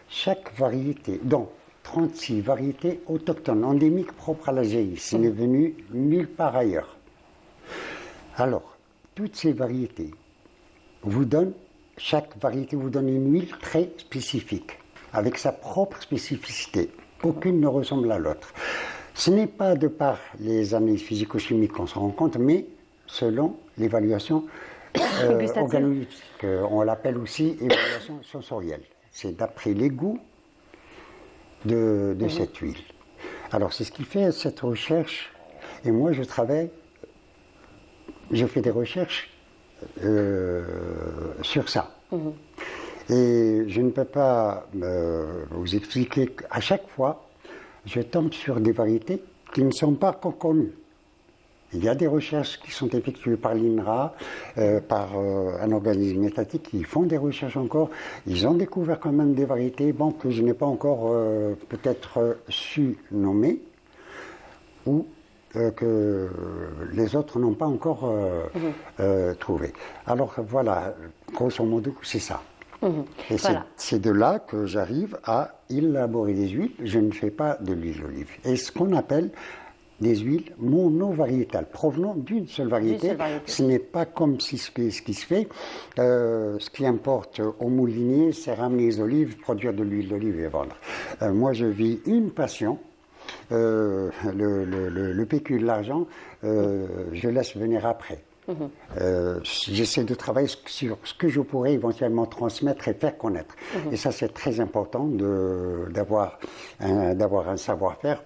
Chaque variété, donc 36 variétés autochtones, endémiques, propres à l'Algérie, ce n'est venu nulle part ailleurs. Alors, toutes ces variétés chaque variété vous donne une huile très spécifique, avec sa propre spécificité. Aucune ne ressemble à l'autre. Ce n'est pas de par les analyses physico-chimiques qu'on se rend compte, mais selon l'évaluation organoleptique. On l'appelle aussi évaluation sensorielle. C'est d'après les goûts de cette huile. Alors c'est ce qui fait cette recherche. Et moi je fais des recherches sur ça. Et je ne peux pas vous expliquer qu'à chaque fois, je tombe sur des variétés qui ne sont pas encore connues. Il y a des recherches qui sont effectuées par l'INRA, par un organisme étatique qui font des recherches encore. Ils ont découvert quand même des variétés que je n'ai pas encore peut-être su nommer, ou que les autres n'ont pas encore trouvé. Alors voilà, grosso modo, c'est ça. Et c'est de là que j'arrive à élaborer des huiles. Je ne fais pas de l'huile d'olive. Et ce qu'on appelle des huiles monovariétales, provenant d'une seule variété. Ce n'est pas comme ce qui se fait. Ce qui importe au moulinier, c'est ramener les olives, produire de l'huile d'olive et vendre. Moi, je vis une passion. Le pécule, l'argent, je laisse venir après. J'essaie de travailler sur ce que je pourrais éventuellement transmettre et faire connaître. Et ça, c'est très important d'avoir un savoir-faire,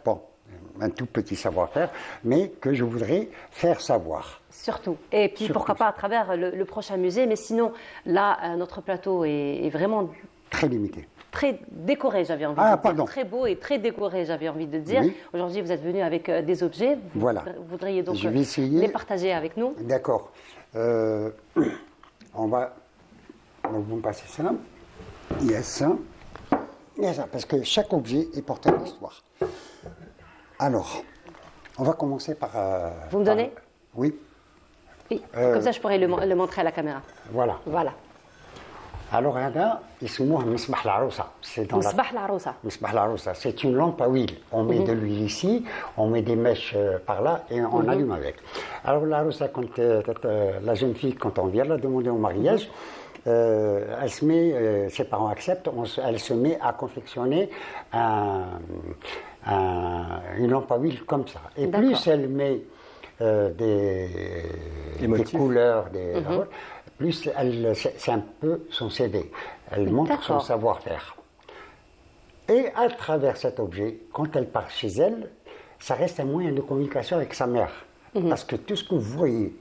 un tout petit savoir-faire, mais que je voudrais faire savoir. Surtout. Et puis pourquoi pas à travers le prochain musée. Mais sinon, là, notre plateau est vraiment très limité. Très décoré, j'avais envie de dire. Très beau et très décoré, j'avais envie de dire. Aujourd'hui, vous êtes venu avec des objets. Vous voudriez donc les partager avec nous. D'accord. Vous me passez ça. Il y a ça. Il y a ça. Parce que chaque objet est porteur d'histoire. Alors, on va commencer par... Vous me donnez ? Oui. Oui. Comme ça, je pourrais le montrer à la caméra. Voilà. Alors, c'est une lampe à huile. On met de l'huile ici, on met des mèches par là et on allume avec. Alors, la rosa, quand la jeune fille, quand on vient la demander au mariage, elle se met, ses parents acceptent, elle se met à confectionner une lampe à huile comme ça. Et plus elle met des couleurs, plus c'est un peu son CV. Elle montre son savoir-faire. Et à travers cet objet, quand elle part chez elle, ça reste un moyen de communication avec sa mère. Parce que tout ce que vous voyez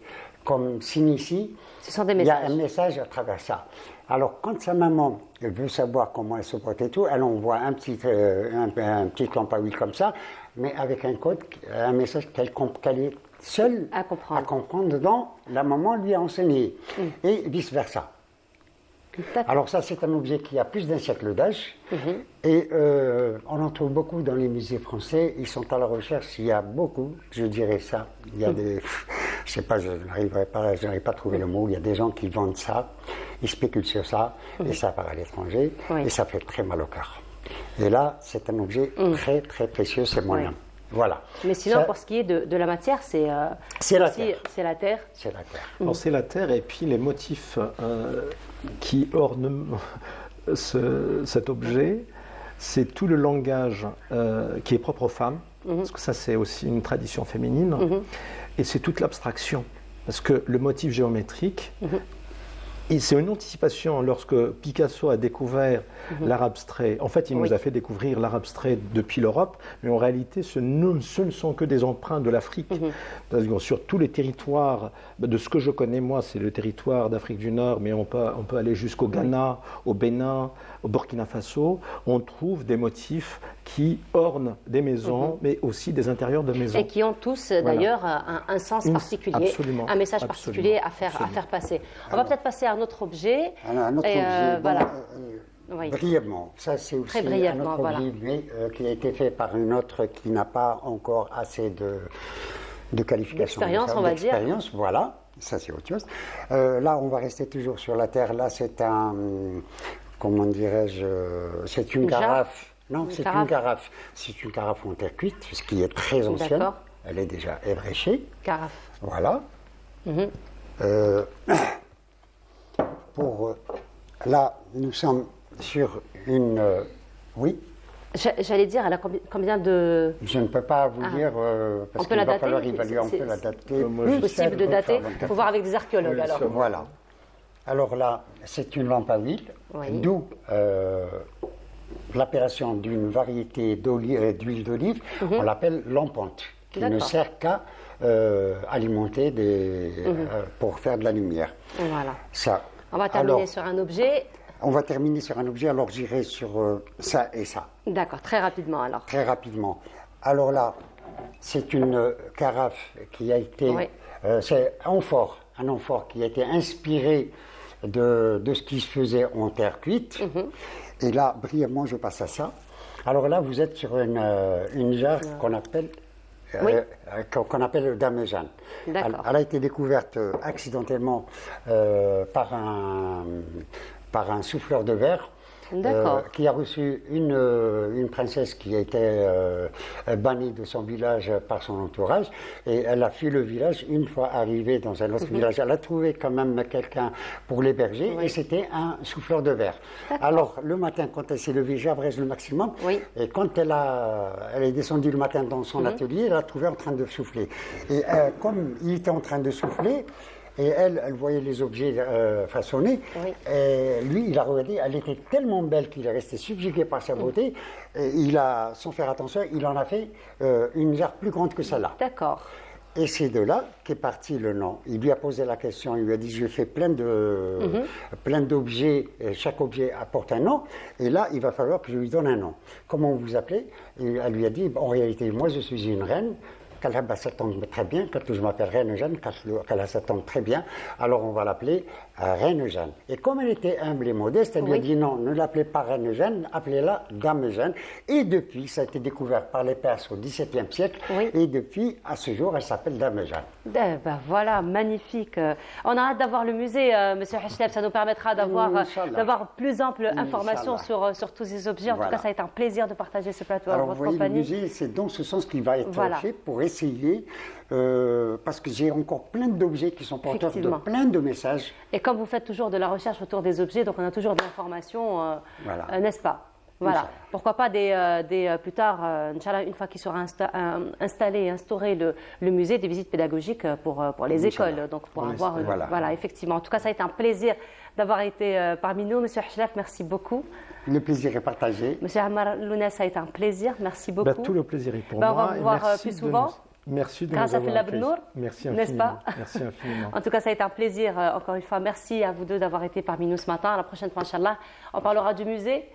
comme signe ici, il y a un message à travers ça. Alors, quand sa maman veut savoir comment elle se porte et tout, elle envoie un petit lampe à huile comme ça, mais avec un code, un message qu'elle est seule à comprendre dont la maman lui a enseigné, et vice-versa. Alors ça, c'est un objet qui a plus d'un siècle d'âge. Et on en trouve beaucoup dans les musées français. Ils sont à la recherche. Il y a beaucoup, je dirais ça. Il y a des... Je sais pas, je n'arrive pas à trouver le mot. Il y a des gens qui vendent ça. Ils spéculent sur ça. Et ça part à l'étranger. Et ça fait très mal au cœur. Et là, c'est un objet très, très précieux. C'est moyen. Voilà. Mais sinon, pour ce qui est de la matière, c'est la terre. C'est la terre. Alors, c'est la terre et puis les motifs qui ornent cet objet, c'est tout le langage qui est propre aux femmes, parce que ça c'est aussi une tradition féminine, et c'est toute l'abstraction, parce que le motif géométrique, et c'est une anticipation lorsque Picasso a découvert l'art abstrait. En fait, il nous a fait découvrir l'art abstrait depuis l'Europe, mais en réalité, ce ne sont que des emprunts de l'Afrique. Parce que sur tous les territoires, de ce que je connais moi, c'est le territoire d'Afrique du Nord, mais on peut aller jusqu'au Ghana, au Bénin, au Burkina Faso. On trouve des motifs qui ornent des maisons, mais aussi des intérieurs de maisons. Et qui ont tous d'ailleurs un sens particulier, un message particulier à faire passer. On va peut-être passer à un autre objet. Un autre objet, voilà. Brièvement, ça c'est aussi un autre objet mais, qui a été fait par une autre qui n'a pas encore assez de qualification. D'expérience, on va dire. Voilà, ça c'est autre chose. Là, on va rester toujours sur la terre. Là, c'est un, comment dirais-je, c'est une carafe. Non, c'est une carafe. C'est une carafe en terre cuite, ce qui est très ancienne. Elle est déjà ébréchée. Carafe. Voilà. Là, nous sommes sur une... oui. J'allais dire, elle a combien de... Je ne peux pas vous dire, parce qu'il va falloir évaluer, on peut la dater. Possible de dater, il faut voir avec des archéologues alors. Voilà. Alors là, c'est une lampe à huile, d'où l'appellation d'une variété d'huile d'olive, on l'appelle lampante, qui ne sert qu'à alimenter pour faire de la lumière. Voilà. Ça. On va terminer sur un objet. On va terminer sur un objet, alors j'irai sur ça et ça. D'accord, très rapidement alors. Très rapidement. Alors là, c'est une carafe qui a été... c'est un amphore qui a été inspiré de ce qui se faisait en terre cuite. Et là, brièvement, je passe à ça. Alors là, vous êtes sur une jarre qu'on appelle... qu'on appelle le Dame Jeanne. Elle a été découverte accidentellement par un souffleur de verre qui a reçu une princesse qui a été bannie de son village par son entourage, et elle a fui le village. Une fois arrivée dans un autre village, elle a trouvé quand même quelqu'un pour l'héberger, et c'était un souffleur de verre. Alors le matin, quand elle s'est levée, j'abrège le maximum, et quand elle est descendue le matin dans son atelier, elle a trouvé en train de souffler. Et comme il était en train de souffler, et elle voyait les objets façonnés. Et lui, il a regardé, elle était tellement belle qu'il est resté subjugué par sa beauté. Et sans faire attention, il en a fait une jarre plus grande que celle-là. D'accord. Et c'est de là qu'est parti le nom. Il lui a posé la question, il lui a dit, je fais plein d'objets, chaque objet apporte un nom, et là, il va falloir que je lui donne un nom. Comment vous vous appelez? Et elle lui a dit, en réalité, moi, je suis une reine. Ça tombe très bien, quand je m'appelle Reine Jeanne, ça tombe très bien, alors on va l'appeler Reine Jeanne. Et comme elle était humble et modeste, elle lui a dit non, ne l'appelez pas Reine Jeanne, appelez-la Dame Jeanne. Et depuis, ça a été découvert par les Perses au XVIIe siècle, et depuis, à ce jour, elle s'appelle Dame Jeanne. Voilà, magnifique. On a hâte d'avoir le musée, Monsieur Hachlef, ça nous permettra d'avoir plus ample information sur tous ces objets. En tout cas, ça a été un plaisir de partager ce plateau avec votre compagnie. Le musée, c'est dans ce sens qu'il va être fait pour essayer, parce que j'ai encore plein d'objets qui sont porteurs de plein de messages. Et comme vous faites toujours de la recherche autour des objets, donc on a toujours de l'information, n'est-ce pas? Voilà. Pourquoi pas plus tard, Inch'Allah, une fois qu'il sera installé et instauré le musée, des visites pédagogiques pour les écoles. Donc pour avoir, voilà, effectivement. En tout cas, ça a été un plaisir d'avoir été parmi nous. Monsieur Hachlef, merci beaucoup. Le plaisir est partagé. Monsieur Ammar Lounès, ça a été un plaisir. Merci beaucoup. Tout le plaisir est pour moi. On va vous voir plus souvent. Merci de nous avoir accueillis. Merci infiniment. N'est-ce pas? Merci infiniment. En tout cas, ça a été un plaisir, encore une fois. Merci à vous deux d'avoir été parmi nous ce matin. À la prochaine fois, Inch'Allah. On parlera du musée.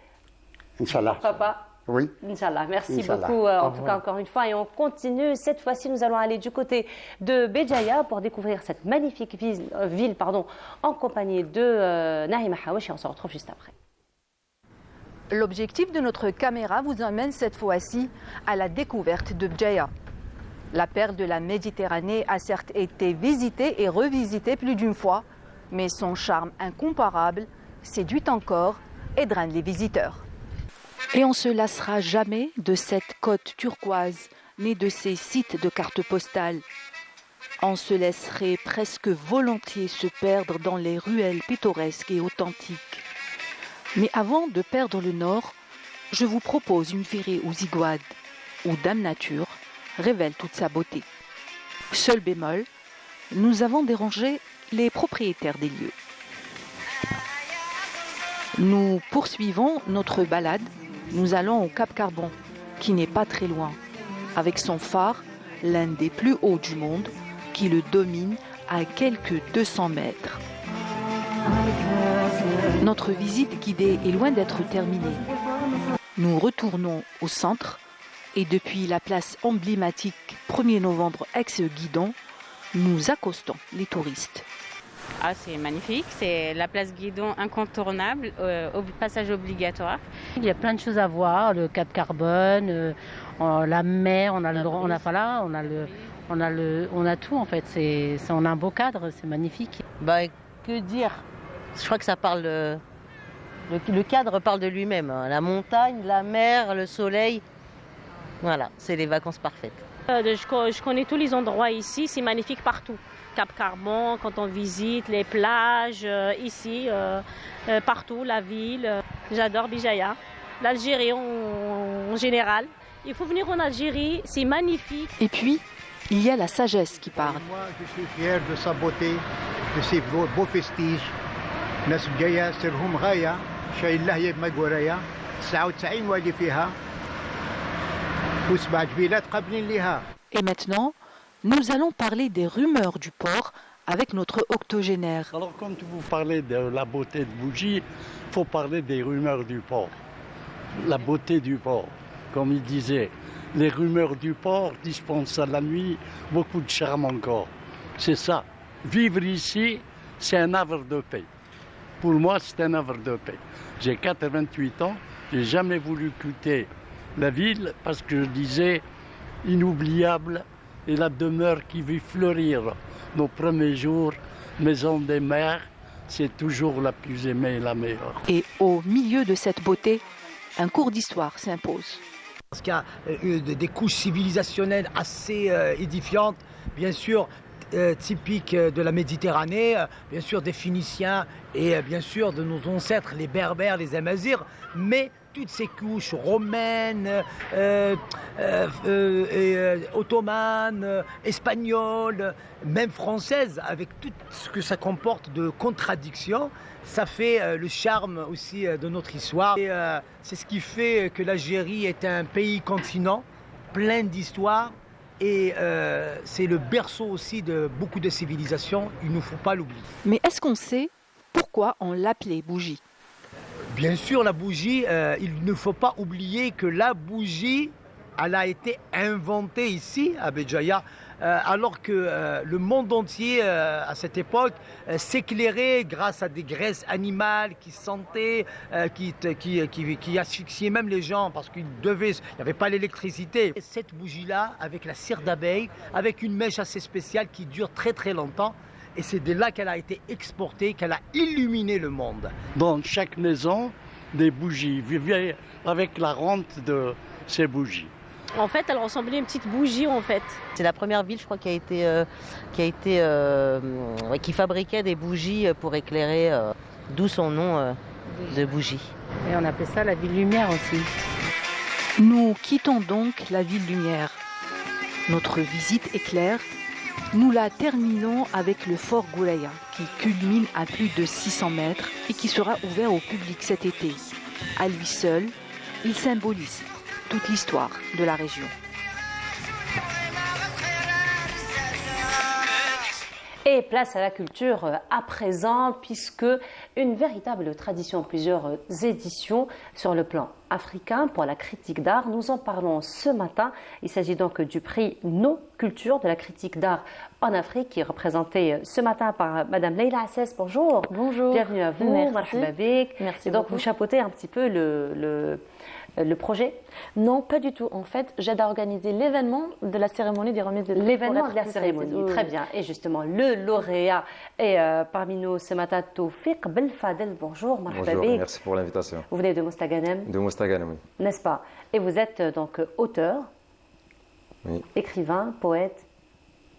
Inch'Allah. Pourquoi pas? Oui. Inch'Allah, merci Inch'Allah. beaucoup en tout cas encore une fois et on continue. Cette fois-ci, nous allons aller du côté de Béjaïa pour découvrir cette magnifique ville en compagnie de Naïma Hawash et on se retrouve juste après. L'objectif de notre caméra vous emmène cette fois-ci à la découverte de Béjaïa. La perle de la Méditerranée a certes été visitée et revisitée plus d'une fois, mais son charme incomparable séduit encore et draine les visiteurs. Et on ne se lassera jamais de cette côte turquoise, née de ces sites de cartes postales. On se laisserait presque volontiers se perdre dans les ruelles pittoresques et authentiques. Mais avant de perdre le nord, je vous propose une virée aux Iguades, où Dame Nature révèle toute sa beauté. Seul bémol, nous avons dérangé les propriétaires des lieux. Nous poursuivons notre balade. Nous allons au Cap Carbon, qui n'est pas très loin, avec son phare, l'un des plus hauts du monde, qui le domine à quelques 200 mètres. Notre visite guidée est loin d'être terminée. Nous retournons au centre et depuis la place emblématique 1er novembre ex-Guidon, nous accostons les touristes. Ah, c'est magnifique, c'est la place Guidon incontournable, passage obligatoire. Il y a plein de choses à voir, le Cap Carbone, la mer, on a tout en fait. On a un beau cadre, c'est magnifique. Que dire? Je crois que ça parle. Le cadre parle de lui-même. Hein. La montagne, la mer, le soleil. Voilà, c'est les vacances parfaites. Je connais tous les endroits ici, c'est magnifique partout. Cap Carbon, quand on visite, les plages, ici, partout, la ville. J'adore Béjaïa, l'Algérie en général. Il faut venir en Algérie, c'est magnifique. Et puis, il y a la sagesse qui parle. Moi, je suis fier de sa beauté, de ses beaux vestiges. ناس جايه سرهم غايه شايل لهيه بمقوريه 99 واقف فيها وسبع جبيلات قابلين لها. Et maintenant, nous allons parler des rumeurs du port avec notre octogénaire. Alors, quand vous parlez de la beauté de Bougie, il faut parler des rumeurs du port. La beauté du port, comme il disait, les rumeurs du port dispensent à la nuit beaucoup de charme encore. C'est ça. Vivre ici, c'est un havre de paix. Pour moi, c'est un havre de paix. J'ai 88 ans, j'ai jamais voulu quitter la ville parce que je disais inoubliable et la demeure qui vit fleurir. Nos premiers jours, maison des mères, c'est toujours la plus aimée et la meilleure. Et au milieu de cette beauté, un cours d'histoire s'impose. Parce qu'il y a des couches civilisationnelles assez édifiantes, bien sûr, typiques de la Méditerranée, bien sûr des Phéniciens et bien sûr de nos ancêtres, les Berbères, les Amazirs, mais toutes ces couches romaines, ottomanes, espagnoles, même françaises, avec tout ce que ça comporte de contradictions, ça fait le charme aussi de notre histoire. Et c'est ce qui fait que l'Algérie est un pays-continent plein d'histoires. Et c'est le berceau aussi de beaucoup de civilisations, il ne faut pas l'oublier. Mais est-ce qu'on sait pourquoi on l'appelait bougie? Bien sûr, la bougie, il ne faut pas oublier que la bougie, elle a été inventée ici, à Béjaïa, alors que le monde entier, à cette époque, s'éclairait grâce à des graisses animales qui sentaient, qui asphyxiaient même les gens, parce qu'il n'y avait pas l'électricité. Cette bougie-là, avec la cire d'abeille, avec une mèche assez spéciale qui dure très très longtemps, et c'est de là qu'elle a été exportée, qu'elle a illuminé le monde. Dans chaque maison, des bougies, vivaient avec la rente de ces bougies. En fait, elle ressemblait à une petite bougie en fait. C'est la première ville, je crois, qui fabriquait des bougies pour éclairer, d'où son nom de bougie. Et on appelait ça la ville lumière aussi. Nous quittons donc la ville lumière. Notre visite est claire. Nous la terminons avec le fort Goulaya, qui culmine à plus de 600 mètres et qui sera ouvert au public cet été. À lui seul, il symbolise toute l'histoire de la région. Et place à la culture à présent, puisque une véritable tradition, plusieurs éditions sur le plan africain pour la critique d'art. Nous en parlons ce matin. Il s'agit donc du prix Nos Cultures de la critique d'art en Afrique, qui est représenté ce matin par Madame Leila Assès. Bonjour. Bonjour. Bienvenue à vous. Merci. Merci. Et donc vous chapeautez un petit peu le projet? Non, pas du tout. En fait, j'aide à organiser l'événement de la cérémonie des remises de prix. L'événement de la cérémonie, très bien. Et justement, le lauréat est parmi nous ce matin, Tawfiq Belfadel. Bonjour, Bonjour, merci pour l'invitation. Vous venez de Mostaganem. De Mostaganem, oui. N'est-ce pas? Et vous êtes donc auteur, oui, écrivain, poète,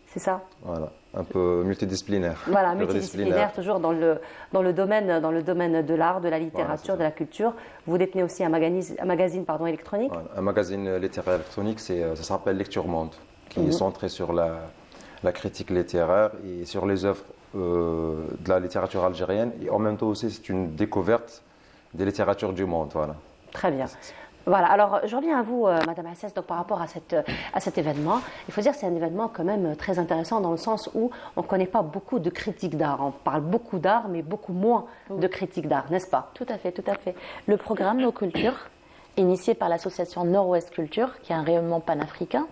c'est ça? Voilà, un peu multidisciplinaire. Voilà, multidisciplinaire, toujours dans le domaine de l'art, de la littérature, de la culture. Vous détenez aussi un magazine électronique. Voilà, un magazine littéraire électronique, ça s'appelle Lecture Monde, qui est centré sur la critique littéraire et sur les œuvres de la littérature algérienne. Et en même temps aussi, c'est une découverte des littératures du monde. Voilà. Très bien. Voilà, alors je reviens à vous, Madame Assès, donc par rapport à cet événement. Il faut dire que c'est un événement quand même très intéressant dans le sens où on ne connaît pas beaucoup de critiques d'art. On parle beaucoup d'art, mais beaucoup moins de critiques d'art, n'est-ce pas? Tout à fait, tout à fait. Le programme Nos Cultures, initié par l'association Nord-Ouest Culture, qui a un rayonnement panafricain,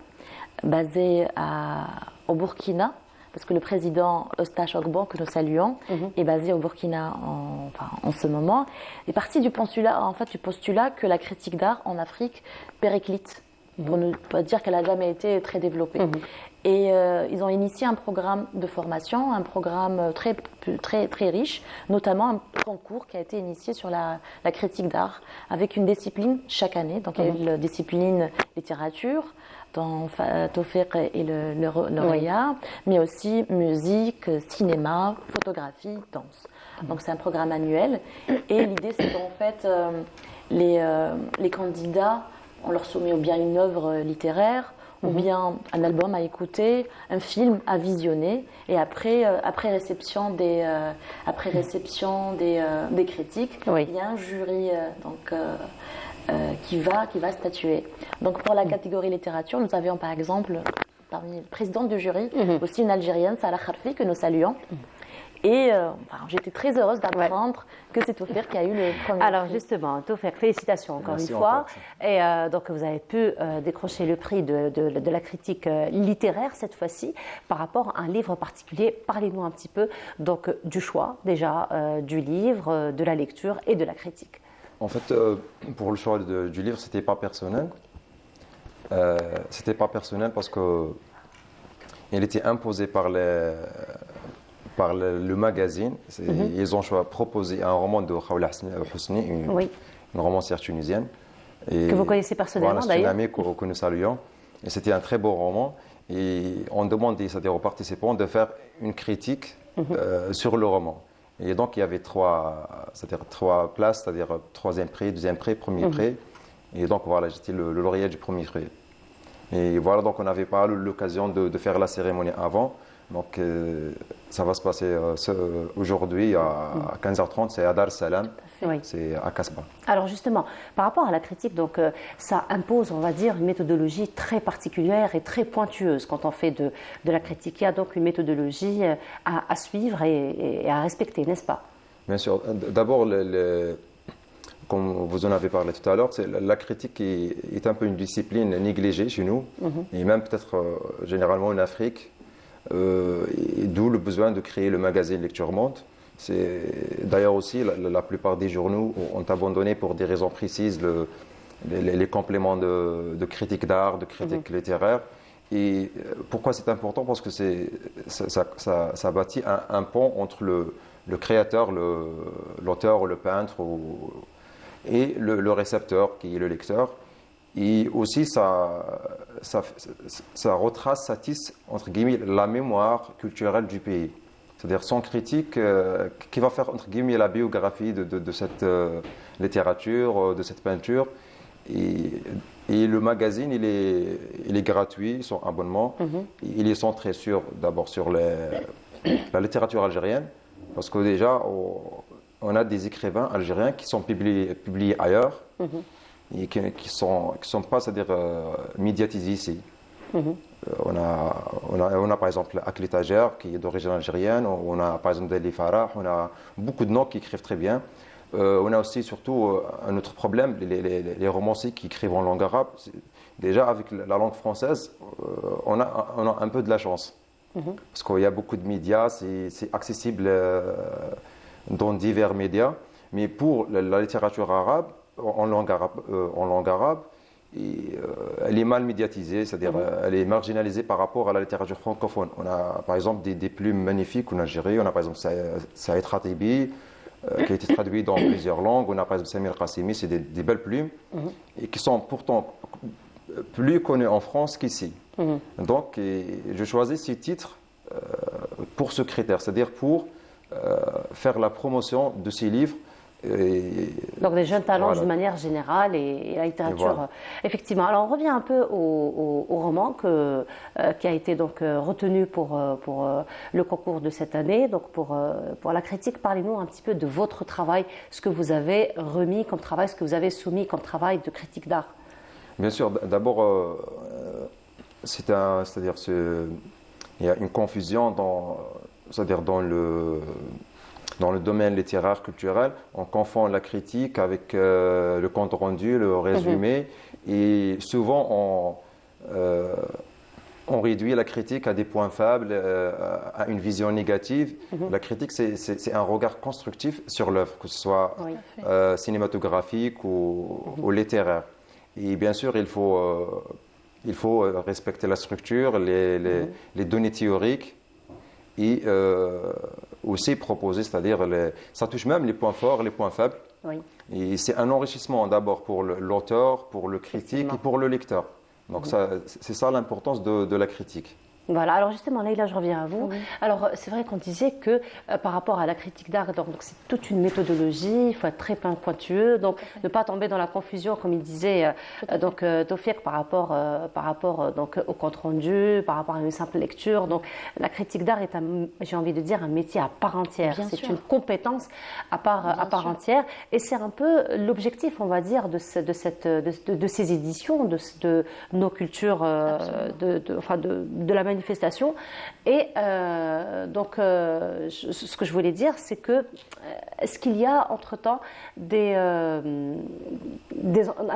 basé au Burkina, parce que le président Eustache Ogban, que nous saluons, est basé au Burkina en ce moment, est parti du postulat que la critique d'art en Afrique périclite, pour ne pas dire qu'elle n'a jamais été très développée. Et ils ont initié un programme de formation, un programme très, très, très riche, notamment un concours qui a été initié sur la critique d'art, avec une discipline chaque année. Donc il y a eu la discipline littérature, dans Tawfiq et le Roya, mais aussi musique, cinéma, photographie, danse. Donc c'est un programme annuel. Et l'idée, c'est qu'en fait, les candidats, on leur soumet ou bien une œuvre littéraire, ou bien un album à écouter, un film à visionner, et après réception des critiques, il y a un jury qui va statuer. Donc pour la catégorie littérature, nous avions par exemple, parmi les présidentes du jury, aussi une Algérienne, Salah Kharfi, que nous saluons. Et j'étais très heureuse d'apprendre que c'est Tawfiq qui a eu le premier Alors prix. Justement, Tawfiq, félicitations encore Merci une fois. encore. Et donc vous avez pu décrocher le prix de la critique littéraire cette fois-ci par rapport à un livre particulier. Parlez-nous un petit peu donc du choix déjà du livre, de la lecture et de la critique. En fait, pour le choix du livre, c'était pas personnel. C'était pas personnel parce que il était imposé par le magazine. Ils ont proposé un roman de Khawla Hosni, une romancière tunisienne. Et que vous connaissez personnellement voilà, c'est une d'ailleurs. amie que nous saluons. Et c'était un très beau roman. Et on demandait, c'est-à-dire aux participants, de faire une critique sur le roman. Et donc il y avait trois places, c'est-à-dire troisième prix, deuxième prix, premier prix. Et donc voilà, j'étais le lauréat du premier prix. Et voilà, donc on n'avait pas l'occasion de faire la cérémonie avant. Donc ça va se passer aujourd'hui à 15h30, c'est à Dar es Salaam, c'est à Casbah. Alors justement, par rapport à la critique, donc ça impose, on va dire, une méthodologie très particulière et très pointueuse quand on fait de la critique. Il y a donc une méthodologie à suivre et à respecter, n'est-ce pas? Bien sûr. D'abord, comme vous en avez parlé tout à l'heure, la critique est un peu une discipline négligée chez nous, et même peut-être généralement en Afrique. Et d'où le besoin de créer le magazine Lecture Monde. D'ailleurs aussi, la plupart des journaux ont abandonné pour des raisons précises les compléments de critique d'art, de critique littéraire. Et pourquoi c'est important? Parce que ça bâtit un pont entre le créateur, l'auteur ou le peintre et le récepteur qui est le lecteur. Et aussi, ça retrace, ça tisse, entre guillemets, la mémoire culturelle du pays. C'est-à-dire son critique qui va faire, entre guillemets, la biographie de cette littérature, de cette peinture. Et le magazine, il est gratuit, son abonnement. Il est centré d'abord sur la littérature algérienne, parce que déjà, on a des écrivains algériens qui sont publiés ailleurs. Et qui ne sont pas, c'est-à-dire médiatisés ici. On a par exemple Akli Tajer qui est d'origine algérienne, on a par exemple Dali Farah, on a beaucoup de noms qui écrivent très bien. On a aussi surtout un autre problème, les romanciers qui écrivent en langue arabe. Déjà avec la langue française, on a un peu de la chance. Parce qu'il y a beaucoup de médias, c'est accessible dans divers médias. Mais pour la littérature arabe, en langue arabe, elle est mal médiatisée, c'est-à-dire elle est marginalisée par rapport à la littérature francophone. On a par exemple des plumes magnifiques en Algérie, on a par exemple Saïd Khatibi, qui a été traduit dans plusieurs langues, on a par exemple Samir Qassimi, c'est des belles plumes, et qui sont pourtant plus connues en France qu'ici. Donc je choisis ces titres pour ce critère, c'est-à-dire pour faire la promotion de ces livres. Donc des jeunes talents d'une manière générale et la littérature, effectivement. Alors on revient un peu au roman qui a été donc retenu pour le concours de cette année, donc pour la critique. Parlez-nous un petit peu de votre travail, ce que vous avez remis comme travail, ce que vous avez soumis comme travail de critique d'art. Bien sûr, d'abord, c'est-à-dire il y a une confusion c'est-à-dire dans le domaine littéraire, culturel, on confond la critique avec le compte rendu, le résumé, et souvent on réduit la critique à des points faibles, à une vision négative. La critique, c'est un regard constructif sur l'œuvre, que ce soit cinématographique ou littéraire. Et bien sûr, il faut respecter la structure, les données théoriques, et aussi proposer, c'est-à-dire ça touche même les points forts, les points faibles. Et c'est un enrichissement d'abord pour l'auteur, pour le critique et pour le lecteur. Donc c'est ça l'importance de la critique. Voilà, alors justement, Leïla, je reviens à vous. Alors, c'est vrai qu'on disait que par rapport à la critique d'art, donc c'est toute une méthodologie, il faut être très pointueux, donc ne pas tomber dans la confusion, comme il disait donc Tawfiq, par rapport donc au compte rendu, par rapport à une simple lecture. Donc, la critique d'art est, j'ai envie de dire, un métier à part entière. C'est une compétence à part entière, et c'est un peu l'objectif, on va dire, de ces éditions, de nos cultures, de la manifestation. Et donc, ce que je voulais dire, c'est que est-ce qu'il y a entre-temps un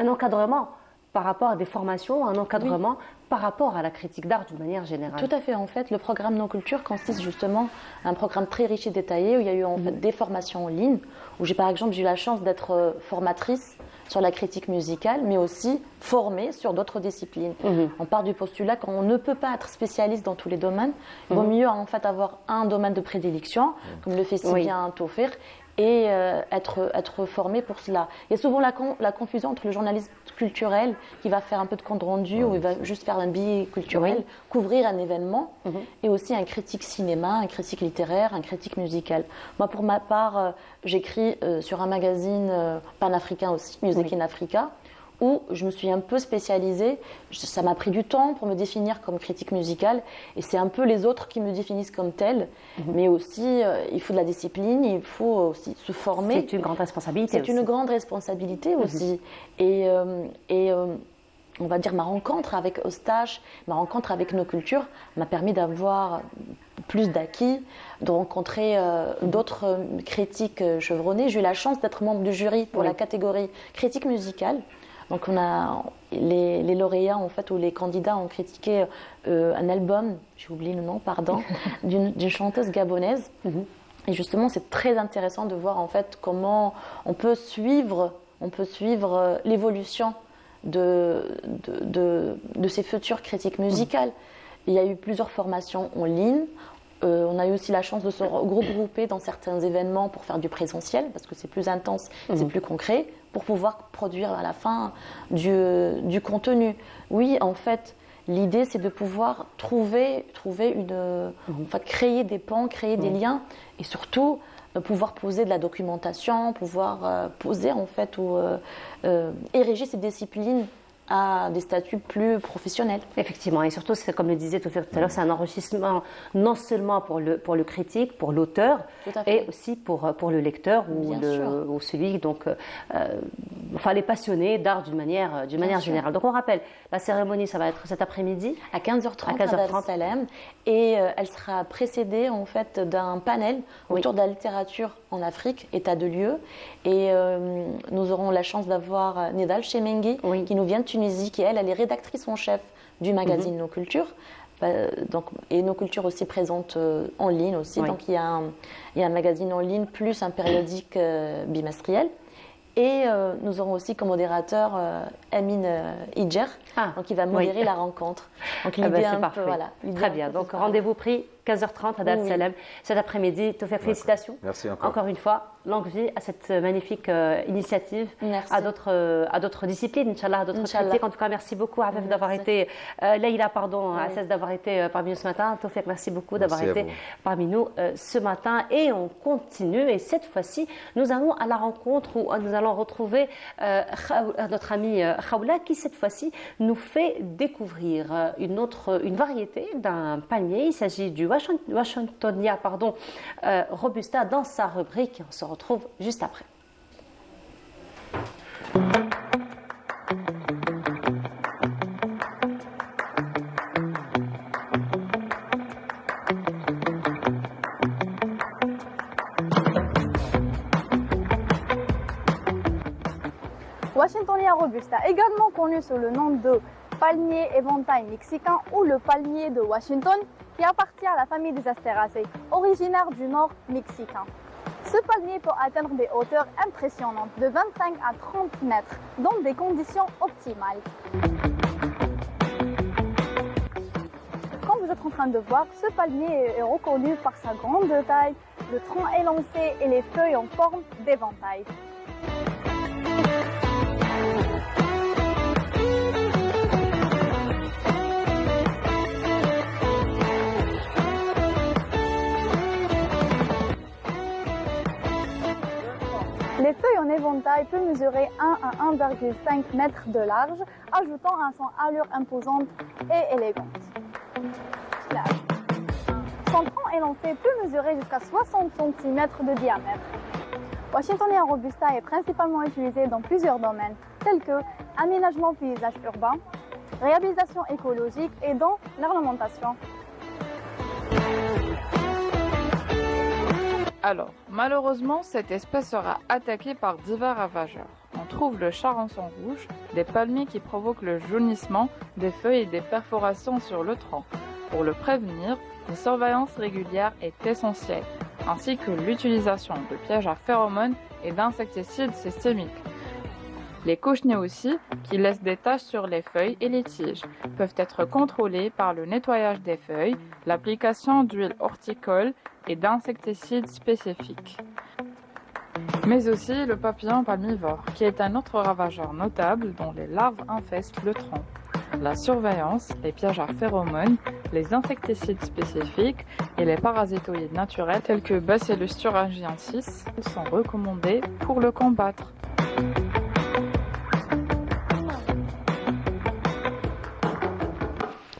encadrement par rapport à des formations, un encadrement par rapport à la critique d'art d'une manière générale? Tout à fait. En fait, le programme Non Culture consiste justement à un programme très riche et détaillé où il y a eu en fait des formations en ligne, où j'ai par exemple eu la chance d'être formatrice sur la critique musicale, mais aussi formée sur d'autres disciplines. On part du postulat qu'on ne peut pas être spécialiste dans tous les domaines. Il vaut mieux en fait avoir un domaine de prédilection, comme le fait si bien Tawfiq, et être formé pour cela. Il y a souvent la confusion entre le journalisme culturel qui va faire un peu de compte rendu ou il va juste faire un billet culturel, couvrir un événement, et aussi un critique cinéma, un critique littéraire, un critique musical. Moi, pour ma part, j'écris sur un magazine panafricain aussi, Music in Africa, où je me suis un peu spécialisée. Ça m'a pris du temps pour me définir comme critique musicale, et c'est un peu les autres qui me définissent comme telle. Mais aussi, il faut de la discipline, il faut aussi se former. C'est une grande responsabilité. C'est une grande responsabilité aussi. Et on va dire ma rencontre avec Eustache, ma rencontre avec nos cultures m'a permis d'avoir plus d'acquis, de rencontrer d'autres critiques chevronnés. J'ai eu la chance d'être membre du jury pour la catégorie critique musicale. Donc on a les lauréats en fait, ou les candidats ont critiqué un album, j'ai oublié le nom, pardon, d'une chanteuse gabonaise. Et justement, c'est très intéressant de voir en fait comment on peut suivre l'évolution de ces futures critiques musicales. Il y a eu plusieurs formations en ligne. On a eu aussi la chance de se regrouper dans certains événements pour faire du présentiel, parce que c'est plus intense, c'est plus concret, pour pouvoir produire à la fin du contenu. Oui, en fait, l'idée, c'est de pouvoir créer des ponts, créer des liens, et surtout pouvoir poser de la documentation, pouvoir poser en fait ou ériger ces disciplines à des statuts plus professionnels. Effectivement, et surtout, c'est comme le disait tout à l'heure, c'est un enrichissement non seulement pour le critique, pour l'auteur, et aussi pour le lecteur ou celui donc enfin les passionnés d'art d'une manière générale. Donc on rappelle, la cérémonie, ça va être cet après-midi à 15h30 à Dar es Salaam, et elle sera précédée en fait d'un panel autour de la littérature en Afrique, état de lieu, et nous aurons la chance d'avoir Nedal Chemengi qui nous vient de Tunisie, qui elle est rédactrice en chef du magazine Nos Cultures. Et Nos Cultures aussi présentes en ligne aussi. Donc il y a un magazine en ligne plus un périodique bimestriel. Et nous aurons aussi comme modérateur Amine Idjer, donc il va modérer la rencontre. Donc l'idée c'est parfait. Très bien. Donc rendez-vous pris 15h30 à Dar es Salaam cet après-midi. Tofek, félicitations. Merci encore. Encore une fois, longue vie à cette magnifique initiative, à d'autres disciplines, Inch'Allah, à d'autres critiques. En tout cas, merci beaucoup à Afef d'avoir été, Leïla, pardon, à Cesse d'avoir été parmi nous ce matin. Tofek, merci beaucoup d'avoir été parmi nous ce matin. Et on continue. Et cette fois-ci, nous allons à la rencontre où nous allons retrouver notre amie Khawla qui, cette fois-ci, nous fait découvrir une variété d'un palmier. Il s'agit du Washingtonia Robusta dans sa rubrique. On se retrouve juste après. Washingtonia Robusta, également connu sous le nom de palmier éventail mexicain ou le palmier de Washington, qui appartient à la famille des Asteraceae, originaire du nord mexicain. Ce palmier peut atteindre des hauteurs impressionnantes de 25 à 30 mètres dans des conditions optimales. Comme vous êtes en train de voir, ce palmier est reconnu par sa grande taille, le tronc élancé et les feuilles en forme d'éventail. Les feuilles en éventail peuvent mesurer 1 à 1,5 m de large, ajoutant à son allure imposante et élégante. Son tronc élancé peut mesurer jusqu'à 60 cm de diamètre. Washingtonia Robusta est principalement utilisé dans plusieurs domaines, tels que aménagement paysage urbain, réhabilitation écologique et dans l'ornementation. Alors, malheureusement, cette espèce sera attaquée par divers ravageurs. On trouve le charançon rouge, des palmiers qui provoquent le jaunissement des feuilles et des perforations sur le tronc. Pour le prévenir, une surveillance régulière est essentielle, ainsi que l'utilisation de pièges à phéromones et d'insecticides systémiques. Les cochenets aussi, qui laissent des taches sur les feuilles et les tiges, peuvent être contrôlés par le nettoyage des feuilles, l'application d'huile horticole et d'insecticides spécifiques. Mais aussi le papillon palmivore, qui est un autre ravageur notable dont les larves infestent le tronc. La surveillance, les pièges à phéromones, les insecticides spécifiques et les parasitoïdes naturels tels que Bacillus thuringiensis sont recommandés pour le combattre.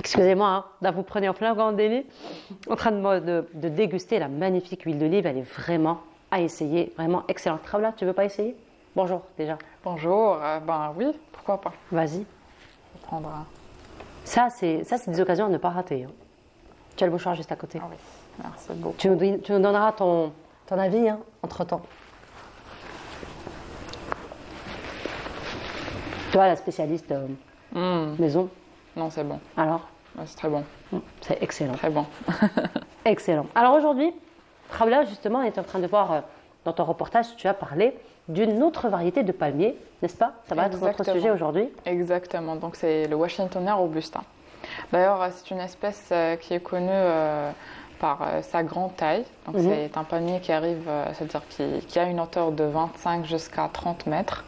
Excusez-moi, hein, là vous prenez en plein grand délit, en train de déguster la magnifique huile d'olive. Elle est vraiment à essayer, vraiment excellente. Khawla, tu veux pas essayer? Bonjour déjà. Bonjour, ben oui, pourquoi pas. Vas-y. Je vais prendre un... Ça, c'est des occasions à ne pas rater. Hein. Tu as le mouchoir juste à côté. Ah oui, merci beaucoup. Tu nous donneras ton avis hein, entre-temps. Toi, la spécialiste maison. Non, c'est bon. Alors? C'est très bon. C'est excellent. Très bon. Excellent. Alors aujourd'hui, Khawla, justement, est en train de voir, dans ton reportage, tu as parlé d'une autre variété de palmiers, n'est-ce pas? Ça va être notre sujet aujourd'hui. Exactement. Donc c'est le Washingtonia Robusta. D'ailleurs, c'est une espèce qui est connue par sa grande taille. Donc c'est un palmier qui arrive, c'est-à-dire qui a une hauteur de 25 jusqu'à 30 mètres.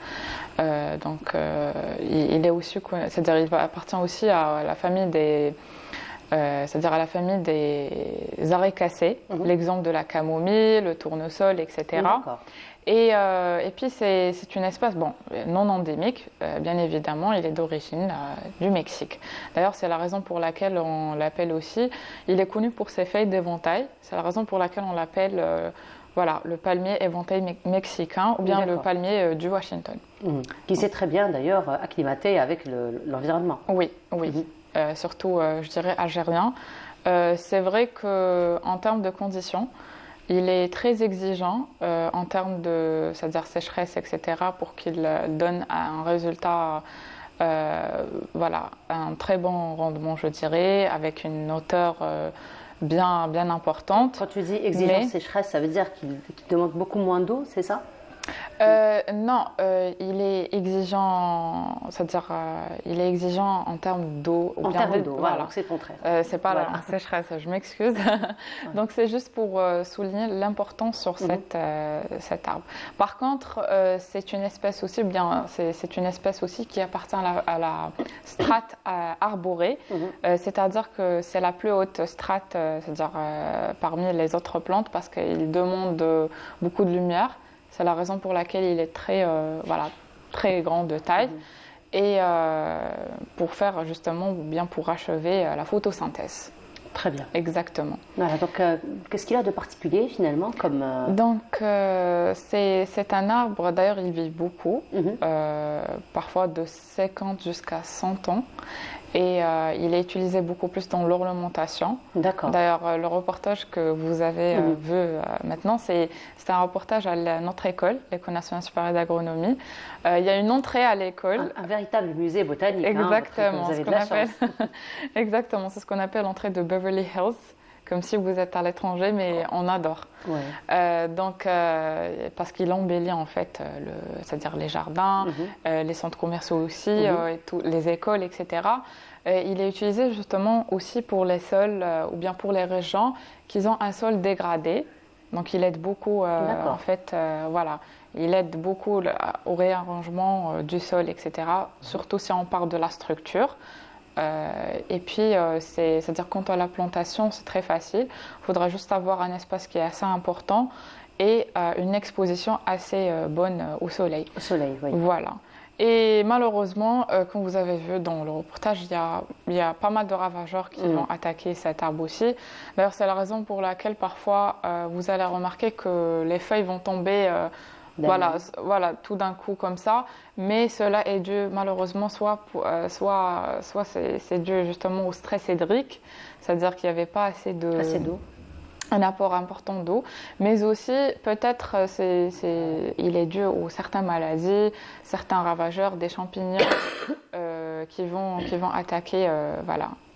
Il est aussi, c'est-à-dire il appartient aussi à la famille des c'est-à-dire à la famille des arécacées, l'exemple de la camomille, le tournesol, etc. Et puis c'est une espèce non endémique, bien évidemment, il est d'origine du Mexique. D'ailleurs, c'est la raison pour laquelle on l'appelle aussi, il est connu pour ses feuilles d'éventail, c'est la raison pour laquelle on l'appelle le palmier éventail mexicain ou bien le palmier du Washington. Qui s'est très bien d'ailleurs acclimaté avec l'environnement. Oui. Surtout, je dirais, algérien. C'est vrai qu'en termes de conditions, il est très exigeant en termes de, c'est-à-dire sécheresse, etc., pour qu'il donne un résultat, un très bon rendement, je dirais, avec une hauteur bien importante. Quand tu dis exigeant sécheresse, ça veut dire qu'il demande beaucoup moins d'eau, c'est ça? Non, il est exigeant, c'est-à-dire il est exigeant en termes d'eau. En termes d'eau, voilà, c'est le contraire. C'est pas la sécheresse, je m'excuse. Donc c'est juste pour souligner l'importance sur cet arbre. Par contre, c'est une espèce aussi qui appartient à la strate arborée, c'est-à-dire que c'est la plus haute strate, c'est-à-dire parmi les autres plantes parce qu'il demande beaucoup de lumière. C'est la raison pour laquelle il est très grand de taille et pour faire justement, bien pour achever la photosynthèse. Très bien. Exactement. Voilà, donc qu'est-ce qu'il a de particulier finalement comme... Donc c'est un arbre, d'ailleurs il vit beaucoup, parfois de 50 jusqu'à 100 ans. Et il est utilisé beaucoup plus dans l'ornementation. D'accord. D'ailleurs, le reportage que vous avez vu maintenant, c'est un reportage à notre école, l'École nationale supérieure d'agronomie. Il y a une entrée à l'école. Un véritable musée botanique. Exactement. Vous avez de la chance. Exactement, c'est ce qu'on appelle l'entrée de Beverly Hills. Comme si vous êtes à l'étranger, mais on adore. Parce qu'il embellit en fait, c'est-à-dire les jardins, les centres commerciaux aussi, et les écoles, etc. Il est utilisé justement aussi pour les sols ou bien pour les régions qui ont un sol dégradé. Donc il aide beaucoup, en fait, il aide beaucoup au réarrangement du sol, etc. Surtout si on parle de la structure. Et puis, c'est-à-dire quant à la plantation, c'est très facile. Il faudra juste avoir un espace qui est assez important et une exposition assez bonne au soleil. Au soleil, oui. Voilà. Et malheureusement, comme vous avez vu dans le reportage, il y a pas mal de ravageurs qui vont attaquer cet arbre aussi. D'ailleurs, c'est la raison pour laquelle parfois, vous allez remarquer que les feuilles vont tomber tout d'un coup comme ça, mais cela est dû malheureusement soit c'est dû justement au stress hydrique, c'est-à-dire qu'il n'y avait pas assez d'eau, un apport important d'eau, mais aussi peut-être il est dû aux certaines maladies, certains ravageurs, des champignons qui vont attaquer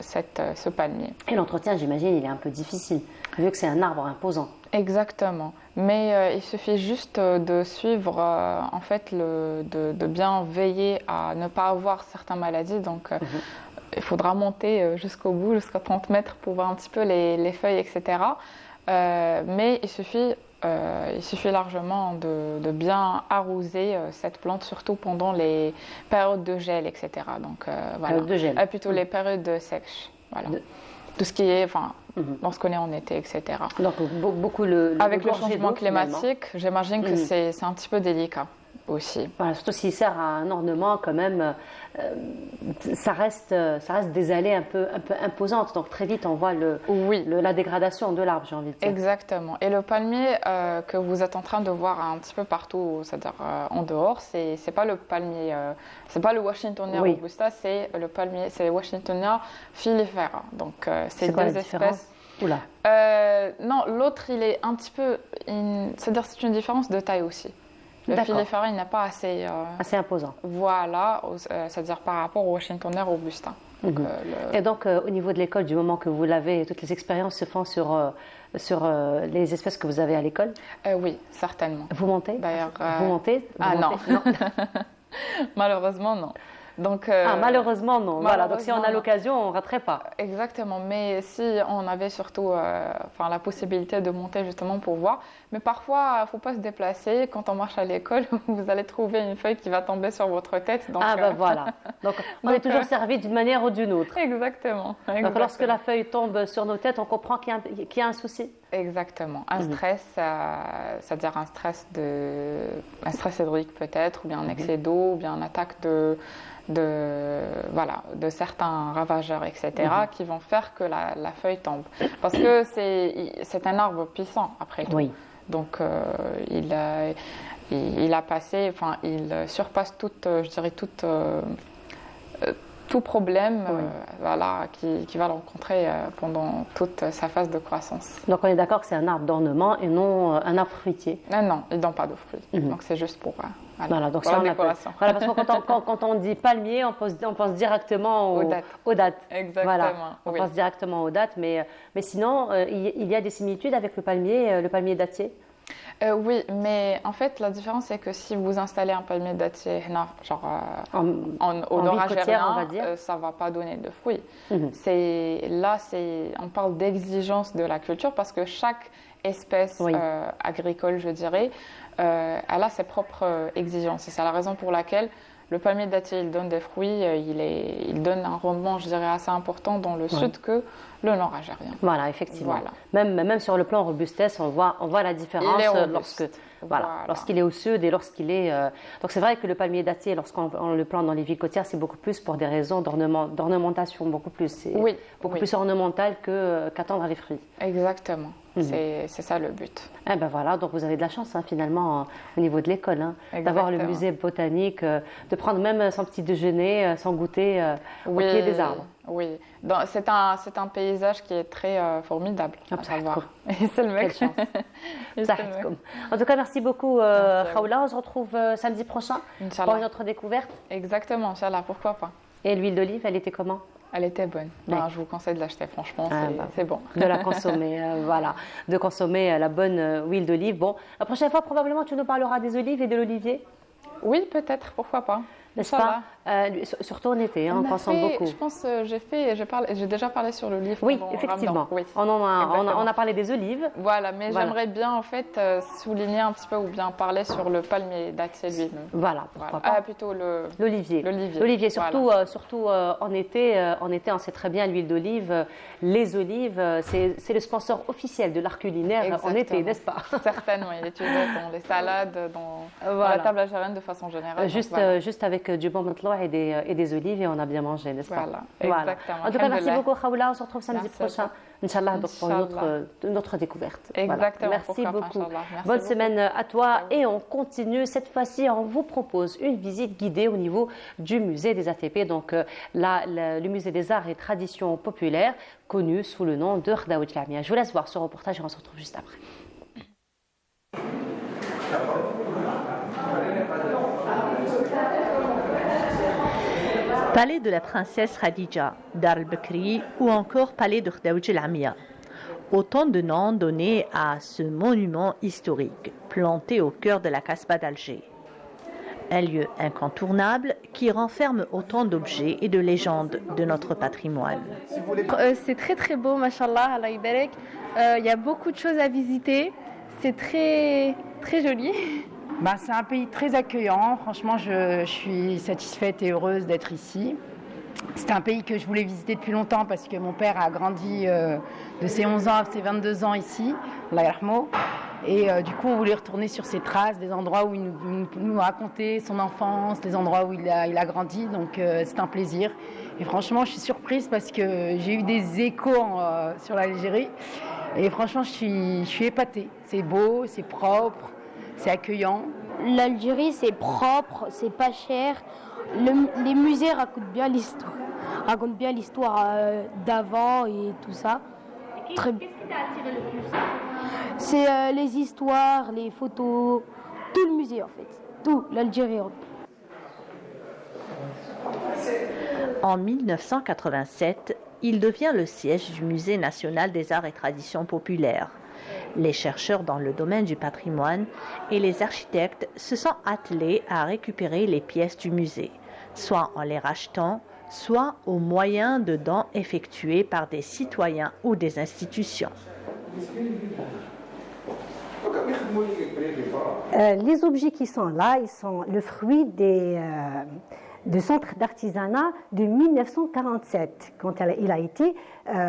ce palmier. Et l'entretien, j'imagine, il est un peu difficile, vu que c'est un arbre imposant. Exactement, mais il suffit juste de suivre, en fait, de bien veiller à ne pas avoir certaines maladies. Donc, il faudra monter jusqu'au bout, jusqu'à 30 mètres pour voir un petit peu les feuilles, etc. Mais il suffit largement de bien arroser cette plante, surtout pendant les périodes de gel, etc. Donc, Période de gel. Plutôt les périodes sèches. Voilà. Tout ce qui est, lorsqu'on est en été, etc. Donc beaucoup avec le changement climatique, j'imagine que c'est un petit peu délicat aussi. Voilà, surtout s'il sert à un ornement, quand même, ça reste des allées un peu imposantes. Donc très vite, on voit la dégradation de l'arbre, j'ai envie de dire. Exactement. Et le palmier que vous êtes en train de voir un petit peu partout, c'est-à-dire en dehors, c'est pas le palmier, c'est pas le Washingtonia robusta, c'est le palmier, c'est le Washingtonia filifera. Donc c'est deux espèces. Oula. Non, l'autre il est un petit peu, c'est-à-dire c'est une différence de taille aussi. Le filifera, il n'est pas assez imposant. Voilà, c'est-à-dire par rapport au Washingtonia robusta. Et donc, au niveau de l'école, du moment que vous l'avez, toutes les expériences se font sur les espèces que vous avez à l'école? Oui, certainement. Vous montez? D'ailleurs, vous montez? Non. Malheureusement, non. Donc, malheureusement, non. Voilà, donc si on a l'occasion, on ne raterait pas. Exactement, mais si on avait surtout la possibilité de monter justement pour voir. Mais parfois, il ne faut pas se déplacer. Quand on marche à l'école, vous allez trouver une feuille qui va tomber sur votre tête. Donc, voilà. Donc, on est toujours servi d'une manière ou d'une autre. Exactement. Donc, lorsque la feuille tombe sur nos têtes, on comprend qu'il y a un souci. Exactement. Un stress, c'est-à-dire un stress hydrique peut-être, ou bien un excès d'eau, ou bien une attaque de certains ravageurs, etc., qui vont faire que la feuille tombe. Parce que c'est un arbre puissant, après tout. Oui. Donc, il surpasse tout problème qui va le rencontrer pendant toute sa phase de croissance. Donc on est d'accord que c'est un arbre d'ornement et non un arbre fruitier. Non, il ne donne pas de fruits. Donc c'est juste pour donc la décoration. Voilà, parce que quand on dit palmier, on pense directement aux dattes. Exactement. Voilà, on pense directement aux dattes, mais sinon, il y a des similitudes avec le palmier dattier. Oui, mais en fait, la différence, c'est que si vous installez un palmier dattier au nord algérien, on va dire, ça ne va pas donner de fruits. On parle d'exigence de la culture parce que chaque espèce agricole, je dirais, elle a ses propres exigences. Et c'est la raison pour laquelle le palmier dattier, il donne des fruits, il donne un rendement, je dirais, assez important dans le sud que le nord algérien. Voilà, effectivement. Voilà. Même sur le plan robustesse, on voit la différence lorsqu'il est au sud et lorsqu'il est... Donc c'est vrai que le palmier dattier, lorsqu'on le plante dans les villes côtières, c'est beaucoup plus pour des raisons d'ornementation, beaucoup plus. C'est plus ornemental qu'attendre les fruits. Exactement. C'est ça le but. Voilà, donc vous avez de la chance finalement au niveau de l'école, d'avoir le musée botanique, de prendre même son petit déjeuner, sans goûter au pied des arbres. Oui, c'est un paysage qui est très formidable à savoir. Et c'est le mec. Quelle chance. En tout cas, merci beaucoup Khaoula. On se retrouve samedi prochain pour une autre découverte. Exactement, Inch'Allah, pourquoi pas. Et l'huile d'olive, elle était comment? Elle était bonne. Je vous conseille de l'acheter, franchement, c'est bon. De la consommer, de consommer la bonne huile d'olive. Bon, la prochaine fois, probablement, tu nous parleras des olives et de l'olivier. Oui, peut-être, pourquoi pas. N'est-ce pas? Surtout en été, on consomme beaucoup. Je pense j'ai déjà parlé sur l'olive. Oui, effectivement. Oui. On a parlé des olives. Voilà, mais j'aimerais bien en fait souligner un petit peu ou bien parler sur le palmier dattier lui-même. Voilà, pourquoi pas. Plutôt l'olivier. L'olivier, surtout en été, on sait très bien l'huile d'olive. Les olives, c'est le sponsor officiel de l'art culinaire en été, n'est-ce pas? Certainement, il est utilisé dans les salades, dans la table algérienne de façon générale. Juste avec du bon matelot et des olives et on a bien mangé, n'est-ce pas? Voilà, exactement. En tout cas, merci beaucoup Khaoula, on se retrouve samedi prochain, Inch'Allah, pour une autre découverte. Exactement. Merci beaucoup. Bonne semaine à toi et on continue. Cette fois-ci, on vous propose une visite guidée au niveau du musée des ATP, donc le musée des arts et traditions populaires, connu sous le nom de Khdaout Lamia. Je vous laisse voir ce reportage et on se retrouve juste après. Palais de la princesse Khadija, Dar al-Bakri ou encore Palais de Khdaout Lamia. Autant de noms donnés à ce monument historique, planté au cœur de la Casbah d'Alger. Un lieu incontournable qui renferme autant d'objets et de légendes de notre patrimoine. C'est très très beau, mashallah, Allah Ibarek. Il y a beaucoup de choses à visiter. C'est très très joli. C'est un pays très accueillant. Franchement, je suis satisfaite et heureuse d'être ici. C'est un pays que je voulais visiter depuis longtemps parce que mon père a grandi de ses 11 ans à ses 22 ans ici, Allah yarhamou. Et du coup, on voulait retourner sur ses traces, des endroits où il nous racontait son enfance, les endroits où il a grandi. Donc, c'est un plaisir. Et franchement, je suis surprise parce que j'ai eu des échos sur l'Algérie. Et franchement, je suis épatée. C'est beau, c'est propre. C'est accueillant. L'Algérie, c'est propre, c'est pas cher. Les musées racontent bien l'histoire d'avant et tout ça. Qu'est-ce qui t'a attiré le plus? C'est les histoires, les photos, tout le musée en fait. Tout, l'Algérie. En 1987, il devient le siège du Musée national des arts et traditions populaires. Les chercheurs dans le domaine du patrimoine et les architectes se sont attelés à récupérer les pièces du musée, soit en les rachetant, soit au moyen de dons effectués par des citoyens ou des institutions. Les objets qui sont là, ils sont le fruit du centre d'artisanat de 1947. Quand il a été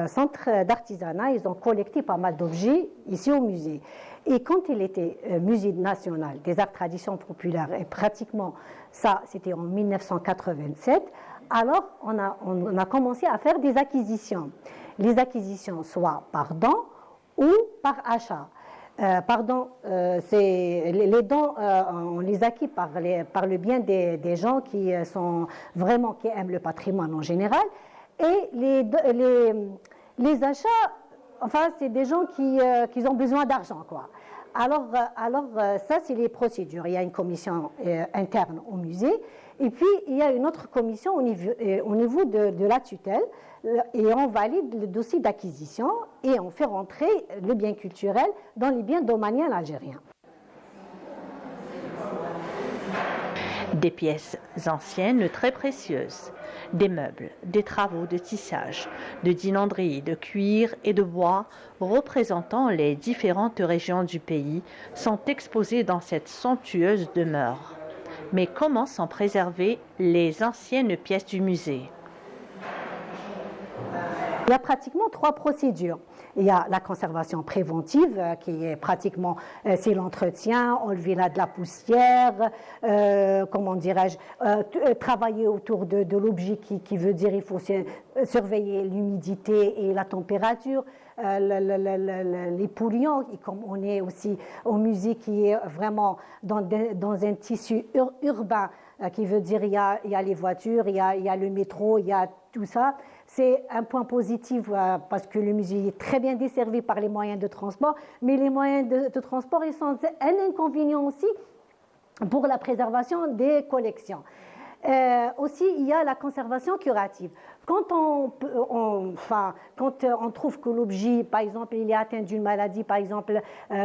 centre d'artisanat, ils ont collecté pas mal d'objets ici au musée. Et quand il était musée national des arts traditions populaires, et pratiquement ça, c'était en 1987, alors on a commencé à faire des acquisitions. Les acquisitions soit par don ou par achat. Les dons, on les acquis par le bien des gens qui aiment le patrimoine en général. Et les achats, enfin, c'est des gens qui ont besoin d'argent, quoi. Alors, ça, c'est les procédures. Il y a une commission interne au musée, et puis il y a une autre commission au niveau de la tutelle, et on valide le dossier d'acquisition et on fait rentrer le bien culturel dans les biens domaniaux algériens. Des pièces anciennes très précieuses, des meubles, des travaux de tissage, de dinanderie, de cuir et de bois représentant les différentes régions du pays sont exposés dans cette somptueuse demeure. Mais comment sont préservées les anciennes pièces du musée? Il y a pratiquement 3 procédures. Il y a la conservation préventive, qui est pratiquement, c'est l'entretien, enlever de la poussière, comment dirais-je, travailler autour de l'objet qui veut dire il faut surveiller l'humidité et la température, les polluants, et comme on est aussi au musée qui est vraiment dans un tissu urbain, qui veut dire il y a les voitures, il y a le métro, il y a tout ça. C'est un point positif parce que le musée est très bien desservi par les moyens de transport, mais les moyens de transport ils sont un inconvénient aussi pour la préservation des collections. Aussi, il y a la conservation curative. Quand on trouve que l'objet, par exemple, il est atteint d'une maladie, par exemple,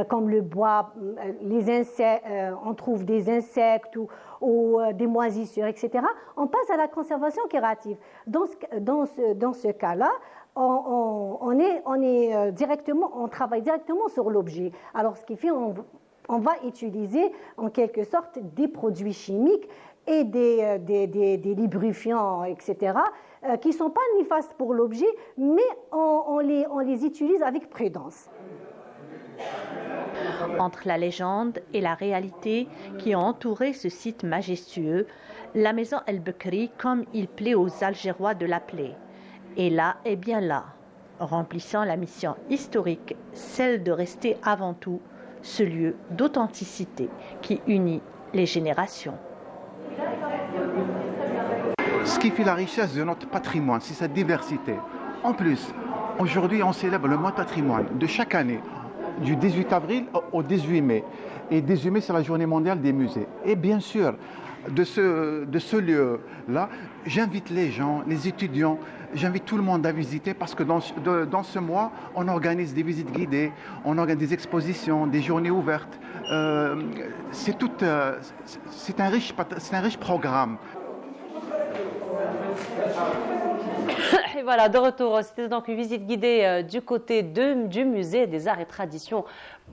comme le bois, les insectes, on trouve des insectes ou des moisissures, etc., on passe à la conservation curative. Dans ce cas-là, on travaille directement sur l'objet. Alors, ce qui fait, on va utiliser en quelque sorte des produits chimiques et des lubrifiants, etc., qui ne sont pas néfastes pour l'objet, mais on les utilise avec prudence. Entre la légende et la réalité qui ont entouré ce site majestueux, la maison El Bekri, comme il plaît aux Algérois de l'appeler, est là et bien là, remplissant la mission historique, celle de rester avant tout ce lieu d'authenticité qui unit les générations. Ce qui fait la richesse de notre patrimoine, c'est sa diversité. En plus, aujourd'hui, on célèbre le mois de patrimoine de chaque année, du 18 avril au 18 mai. Et 18 mai, c'est la journée mondiale des musées. Et bien sûr, de ce lieu-là, j'invite les gens, les étudiants, j'invite tout le monde à visiter parce que dans ce mois, on organise des visites guidées, on organise des expositions, des journées ouvertes. C'est un riche programme. Et voilà, de retour. C'était donc une visite guidée du côté du musée des arts et traditions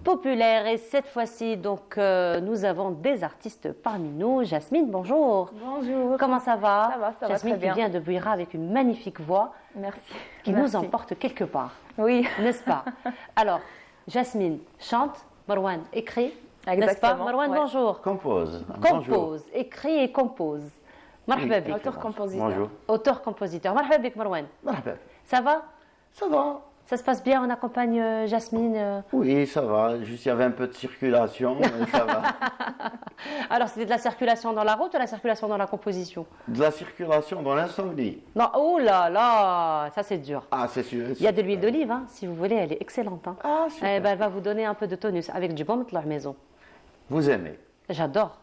populaires. Et cette fois-ci, donc, nous avons des artistes parmi nous. Jasmine, bonjour. Bonjour. Comment ça va? Ça va Jasmine très bien. qui vient de Bouira avec une magnifique voix. Merci. Qui nous emporte quelque part. Oui. N'est-ce pas? Alors, Jasmine chante, Marwan écrit. N'est-ce pas? Exactement. Marwan, Ouais. bonjour. Compose. Compose, écrit et compose. مرحبا بك. Auteur-compositeur. Bonjour. Auteur-compositeur. مرحبا بك Marwan. مرحبا. Ça va? Ça va. Ça se passe bien, on accompagne Jasmine. Oui, ça va. Juste, il y avait un peu de circulation, mais ça va. Alors, c'était de la circulation dans la route ou de la circulation dans la composition? De la circulation dans l'incendie. Non, oh là là, ça c'est dur. Ah, c'est sûr. Il y a de l'huile d'olive, hein, si vous voulez, elle est excellente. Hein. Ah, super. Eh ben, elle va vous donner un peu de tonus avec du bon matloua maison. Vous aimez? J'adore.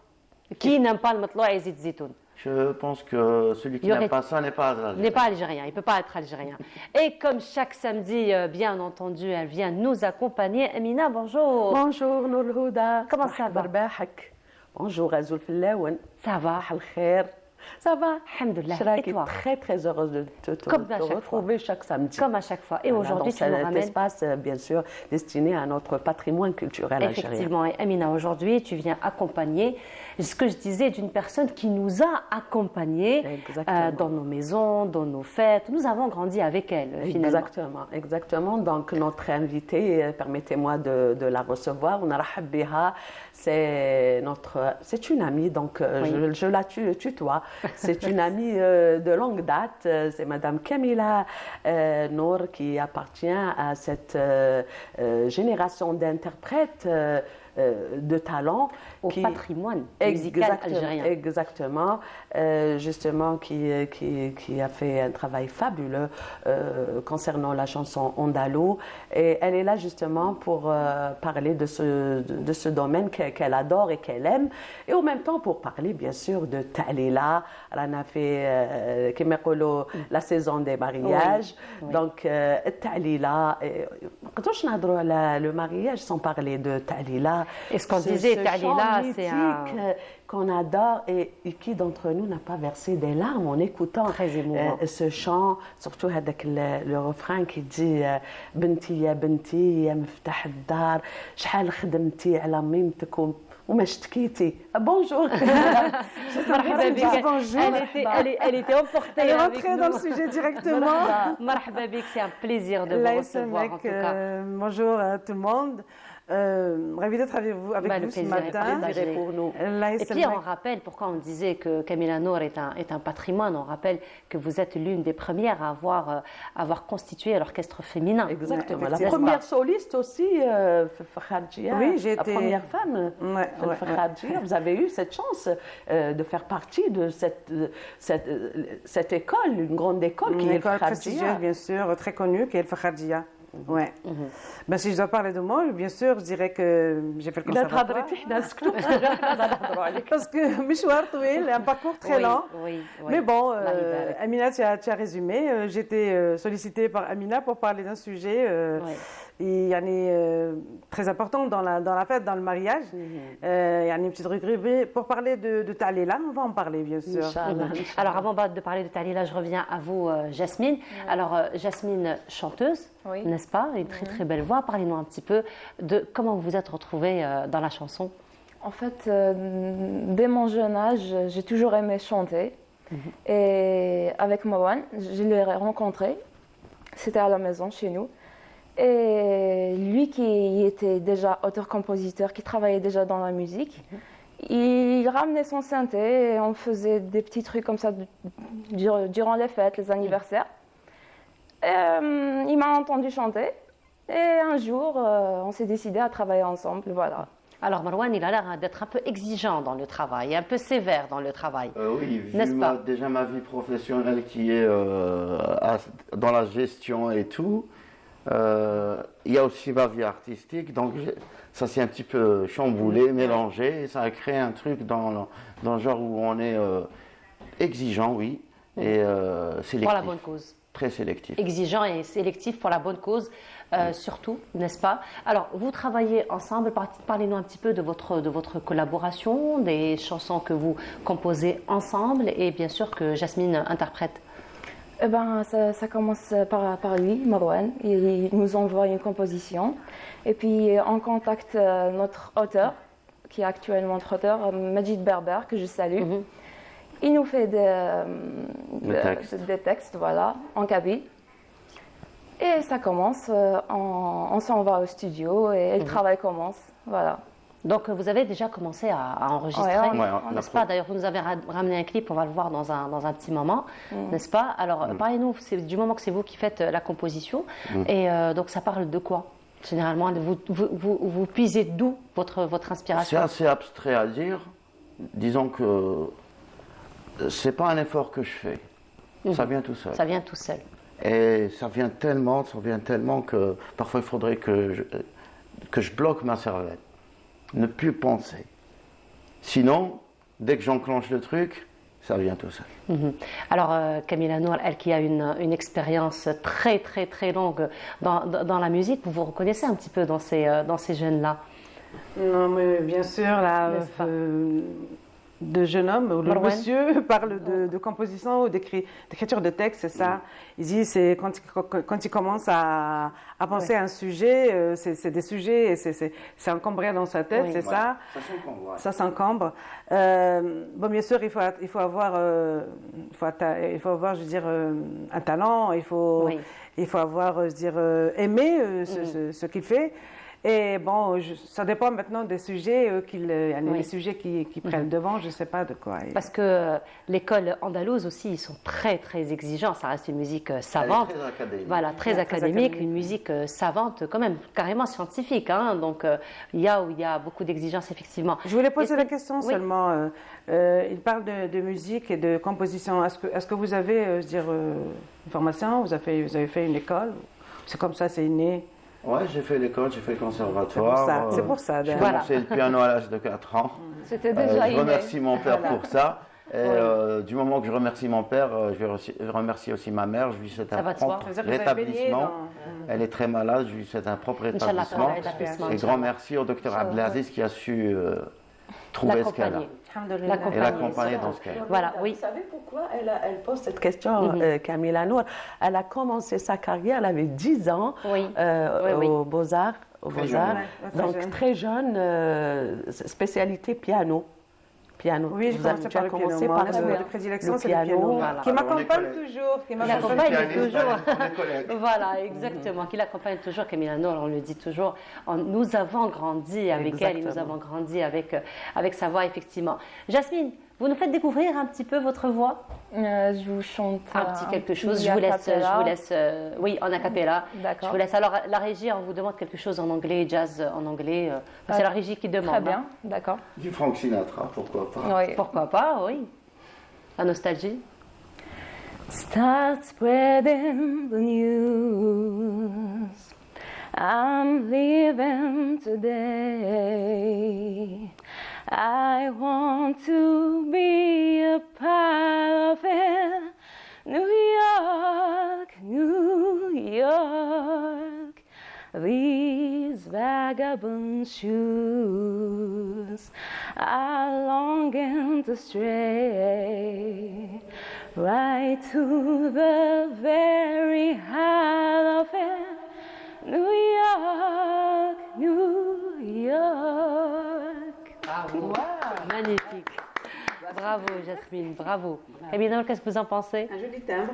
Qui n'aime pas le matloua et zit zitoun? Je pense que celui qui n'aime pas ça n'est pas algérien. Il n'est pas algérien, il ne peut pas être algérien. Et comme chaque samedi, bien entendu, elle vient nous accompagner. Amina, bonjour. Bonjour, Nour Houda. Comment ça va? Bonjour, Azoul Fillaouen. Ça va. الخير. Ça va. Alhamdoulilah. Je Et suis toi? très très heureuse de te Comme à chaque retrouver chaque samedi. Comme à chaque fois. Et Voilà, aujourd'hui, dans tu nous cet ramènes... espace, bien sûr, destiné à notre patrimoine culturel algérien. Effectivement. Et Amina, aujourd'hui, tu viens accompagner, ce que je disais, d'une personne qui nous a accompagnés dans nos maisons, dans nos fêtes. Nous avons grandi avec elle, finalement. Exactement, exactement. Donc, notre invitée, permettez-moi de la recevoir. On a Biha, c'est une amie, donc je la tutoie. C'est une amie de longue date. C'est Madame Kamila Nour qui appartient à cette génération d'interprètes de talent. Au patrimoine musical algérien. Exactement. Justement, qui a fait un travail fabuleux concernant la chanson andalou. Et elle est là justement pour parler de ce domaine qu'elle adore et qu'elle aime. Et en même temps pour parler bien sûr de Talila. Elle a fait la saison des mariages. Oui, oui. Donc Talila, le mariage sans parler de Talila. Et ce qu'on disait, Talila, c'est un... qu'on adore et qui d'entre nous n'a pas versé des larmes en écoutant ce chant, surtout avec le refrain qui dit Benti ya benti ya miftah ad-dar شحال خدمتي على ميمتكم وما شتكيتي. Bonjour. Elle était emportée. Elle est rentrée dans le sujet directement. Marhaba bik, c'est un plaisir de vous recevoir en tout cas. Bonjour à tout le monde. Ravi d'être avec vous ce matin. Pour nous. Et puis on rappelle pourquoi on disait que Kamila Nour est un patrimoine. On rappelle que vous êtes l'une des premières à avoir constitué l'orchestre féminin. Exactement. La première soliste aussi, Khadija. Oui, j'ai été la première femme. Khadija. Vous avez eu cette chance de faire partie de cette école, une grande école qui est école prestigieuse, bien sûr, très connue, qui est le Khadija. Ouais. Ben, si je dois parler de moi, bien sûr, je dirais que j'ai fait le conservatoire. Parce que Mishwar Touil, un parcours très lent. Mais bon, Amina, tu as résumé. J'ai été sollicitée par Amina pour parler d'un sujet très important dans la fête, dans le mariage. Il y a une petite rubrique pour parler de Talila. On va en parler, bien sûr. Alors, avant de parler de Talila, je reviens à vous, Jasmine. Alors, Jasmine, chanteuse, n'est-ce pas? Une très très belle voix. Parlez-nous un petit peu de comment vous vous êtes retrouvée dans la chanson. En fait, dès mon jeune âge, j'ai toujours aimé chanter. Et avec Marwan, je l'ai rencontré. C'était à la maison, chez nous. Et lui qui était déjà auteur-compositeur, qui travaillait déjà dans la musique, il ramenait son synthé et on faisait des petits trucs comme ça durant les fêtes, les anniversaires. Il m'a entendu chanter et un jour, on s'est décidé à travailler ensemble. Voilà. Alors Marwan, il a l'air d'être un peu exigeant dans le travail, un peu sévère dans le travail. Oui, vu déjà ma vie professionnelle qui est dans la gestion et tout, il y a aussi ma vie artistique, donc ça s'est un petit peu chamboulé, mélangé, et ça a créé un truc dans le genre où on est exigeant, oui, et sélectif. Pour la bonne cause. Très sélectif. Exigeant et sélectif pour la bonne cause, surtout, n'est-ce pas? Alors, vous travaillez ensemble, parlez-nous un petit peu de votre collaboration, des chansons que vous composez ensemble et bien sûr que Jasmine interprète. Eh ben, ça commence par lui, Marwan. Il nous envoie une composition. Et puis, on contacte notre auteur, qui est actuellement notre auteur, Majid Berber, que je salue. Il nous fait des textes, voilà, en kabyle. Et ça commence, on s'en va au studio et le travail commence, voilà. Donc vous avez déjà commencé à enregistrer, n'est-ce pas? D'ailleurs, vous nous avez ramené un clip, on va le voir dans un petit moment, n'est-ce pas? Alors, parlez-nous, du moment que c'est vous qui faites la composition, et donc ça parle de quoi? Généralement, vous puisez d'où votre inspiration? C'est assez abstrait à dire. Disons que c'est pas un effort que je fais. Ça vient tout seul. Ça vient tout seul. Et ça vient tellement que parfois il faudrait que je bloque ma cervelle. Ne plus penser. Sinon, dès que j'enclenche le truc, ça vient tout seul. Alors, Kamila Nour, elle qui a une expérience très très très longue dans la musique, vous vous reconnaissez un petit peu dans ces jeunes-là? Non, mais bien sûr, là, de jeune homme, où le Marwan. monsieur parle de composition ou d'écriture de texte, c'est ça. Il dit, c'est quand il commence à penser à un sujet, c'est des sujets, et c'est encombré dans sa tête, c'est ça. Ça s'encombre. Bon, bien sûr, il faut avoir, je veux dire, un talent, il faut avoir, je veux dire, aimer ce qu'il fait. Et bon, ça dépend maintenant des sujets les sujets qui prennent le devant, je ne sais pas de quoi. Parce que l'école andalouse aussi, ils sont très très exigeants. Ça reste une musique savante. Elle est très académique. Voilà, très académique, une musique savante, quand même, carrément scientifique. Hein. Donc il y a beaucoup d'exigences effectivement. Je voulais poser la question seulement. Il parle de musique et de composition. Est-ce que vous avez, une formation? Vous avez fait une école? C'est comme ça, c'est inné? Ouais, j'ai fait l'école, j'ai fait le conservatoire. C'est pour ça. J'ai commencé le piano à l'âge de 4 ans. C'était déjà Je remercie mon père pour ça. Et, du moment que je remercie mon père, je remercie aussi ma mère. Je lui souhaite un propre rétablissement. Elle est très malade, je lui souhaite un propre rétablissement. Et grand merci au docteur Abdelaziz qui a su trouver ce qu'elle a. Et l'accompagner dans ce qu'elle a. Voilà, oui. Vous savez pourquoi elle pose cette question, Camilla Nour? Elle a commencé sa carrière, elle avait 10 ans aux Beaux-Arts. Donc très jeune, spécialité piano. Oui, je commençais par le piano. Moi, de prédilection, c'est le piano. Qui m'accompagne toujours. Voilà, exactement. Qui l'accompagne toujours, Camilla Nour, on le dit toujours. Nous avons grandi avec elle et nous avons grandi avec sa voix, effectivement. Jasmine, vous nous faites découvrir un petit peu votre voix? Je vous chante un petit quelque chose. Je vous laisse, oui, en a cappella. Je vous laisse. Alors, la régie, on vous demande quelque chose en anglais, jazz en anglais. C'est la régie qui demande. Très bien, d'accord. Du Frank Sinatra, pourquoi pas? Oui. Pourquoi pas, oui. La nostalgie. Start spreading the news. I'm leaving today. I want to be a part of it. New York, New York. These vagabond shoes are longing to stray right to the very heart of it. New York, New York. Bravo. Wow. Magnifique. Bravo Jasmine, bravo. Et bien, qu'est-ce que vous en pensez? Un joli timbre.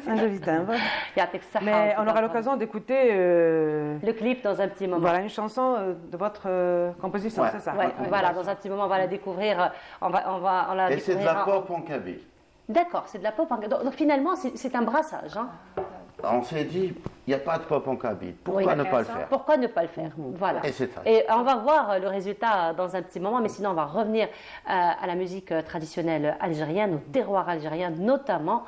Un joli timbre. Mais Mais on aura l'occasion d'écouter le clip dans un petit moment. Voilà, une chanson de votre composition, c'est ça? Voilà, dans un petit moment, on va la découvrir. Et c'est de la pop en kabyle. D'accord, c'est de la pop en kabyle. Donc finalement, c'est un brassage. Hein. On s'est dit, il n'y a pas de pop en kabyle. Pourquoi ne pas le faire? Pourquoi ne pas le faire? Voilà. Et on va voir le résultat dans un petit moment, mais sinon on va revenir à la musique traditionnelle algérienne, au terroir algérien, notamment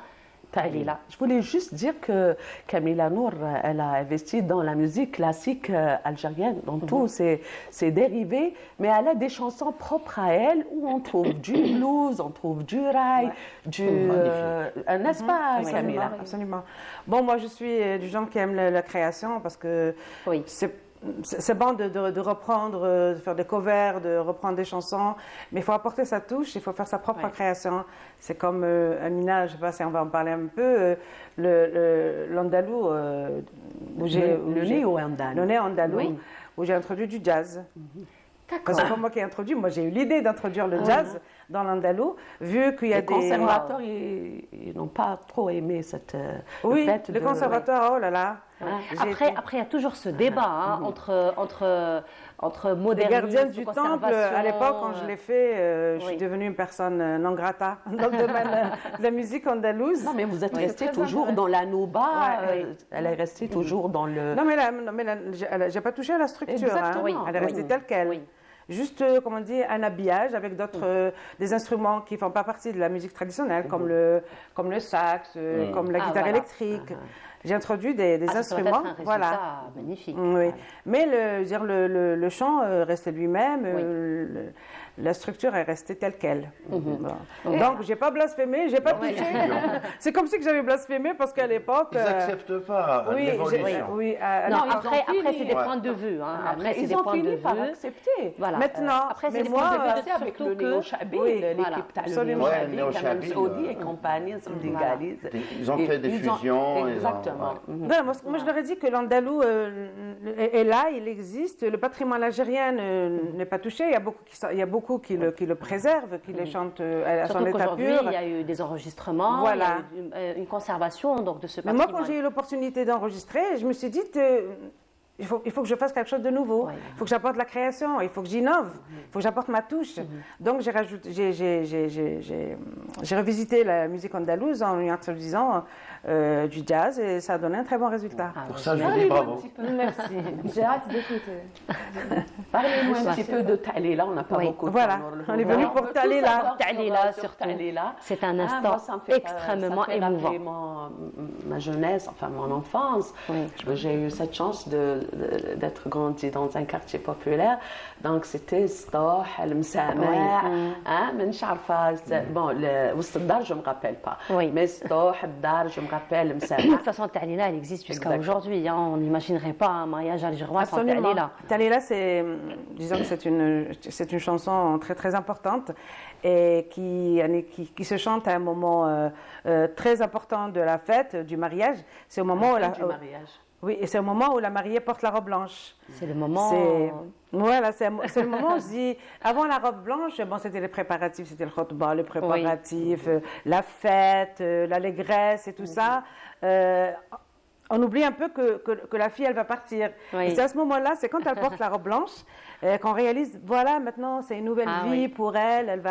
Tahila. Je voulais juste dire que Camilla Nour, elle a investi dans la musique classique algérienne, dans tous ses dérivés, mais elle a des chansons propres à elle où on trouve du blues, on trouve du rail, n'est-ce pas, Camilla? Absolument. Bon, moi je suis du genre qui aime la création parce que c'est bon de reprendre, de faire des covers, de reprendre des chansons, mais il faut apporter sa touche, il faut faire sa propre création. C'est comme Amina, je ne sais pas si on va en parler un peu, l'andalou, le néo-andalou, où j'ai introduit du jazz. Parce que c'est pas moi qui ai introduit, moi j'ai eu l'idée d'introduire le jazz dans l'andalou, vu qu'il y a les des... conservateurs, ils n'ont pas trop aimé cette oui, les conservateurs, oh là là. Après, il y a toujours ce débat entre modernisme, les gardiens du temple, à l'époque, quand je l'ai fait, je suis devenue une personne non grata dans le domaine de la musique andalouse. Non, mais vous êtes restée toujours dans la nouba, elle est restée toujours dans le... Non, mais j'ai pas touché à la structure, elle est restée telle qu'elle. Juste, comme on dit, un habillage avec d'autres, des instruments qui ne font pas partie de la musique traditionnelle, comme le sax, comme la guitare électrique. j'ai introduit des instruments. Ça doit être un résultat magnifique. Oui. Mais le chant restait lui-même, la structure est restée telle qu'elle. Donc, j'ai pas blasphémé, j'ai pas touché. C'est comme si j'avais blasphémé parce qu'à l'époque. Ils n'acceptent pas l'évolution. Oui. Après, c'est des points de vue. Après, ils ont fini par accepter. Voilà. Maintenant, après, c'est mais moi, avec le néo-chabi, l'équipe Talon Saoudi et compagnie, ils ont fait des fusions. Exactement. Moi, je leur ai dit que l'andalou est là, il existe. Le patrimoine algérien n'est pas touché. Il y a beaucoup qui le préservent, qui les chantent à son état pur. Il y a eu des enregistrements, il y a eu une conservation donc, de ce patrimoine. Mais moi, quand j'ai eu l'opportunité d'enregistrer, je me suis dit, il faut que je fasse quelque chose de nouveau. Il faut que j'apporte la création, il faut que j'innove, il faut que j'apporte ma touche. Donc, j'ai revisité la musique andalouse en lui introduisant du jazz et ça a donné un très bon résultat. Pour ça, je vous dis bravo. Merci. J'ai hâte d'écouter. Parlez-nous un petit peu de Talela, on n'a pas beaucoup de temps. Voilà, on est venu pour Talela. Talela, surtout. C'est un instant extrêmement émouvant. Ma jeunesse, enfin mon enfance. J'ai eu cette chance d'être grandi dans un quartier populaire. Donc c'était Stoh, Al-Msama, bon, Wustdar, je ne me rappelle pas. Mais Stoh, Al-Dar, je me rappelle, Msama. De toute façon, Talela, elle existe jusqu'à aujourd'hui. On n'imaginerait pas un mariage algérien sans Talela. Talela, disons que c'est une chanson très très importante et qui se chante à un moment très important de la fête, du mariage. C'est au moment du mariage. Oui, et c'est au moment où la mariée porte la robe blanche. C'est le moment. Voilà, c'est le moment où je dis. Avant la robe blanche, bon, c'était les préparatifs, c'était le khotba, les préparatifs, la fête, l'allégresse et tout ça. On oublie un peu que la fille, elle va partir. Et c'est à ce moment-là, c'est quand elle porte la robe blanche, qu'on réalise, voilà, maintenant, c'est une nouvelle vie pour elle. Elle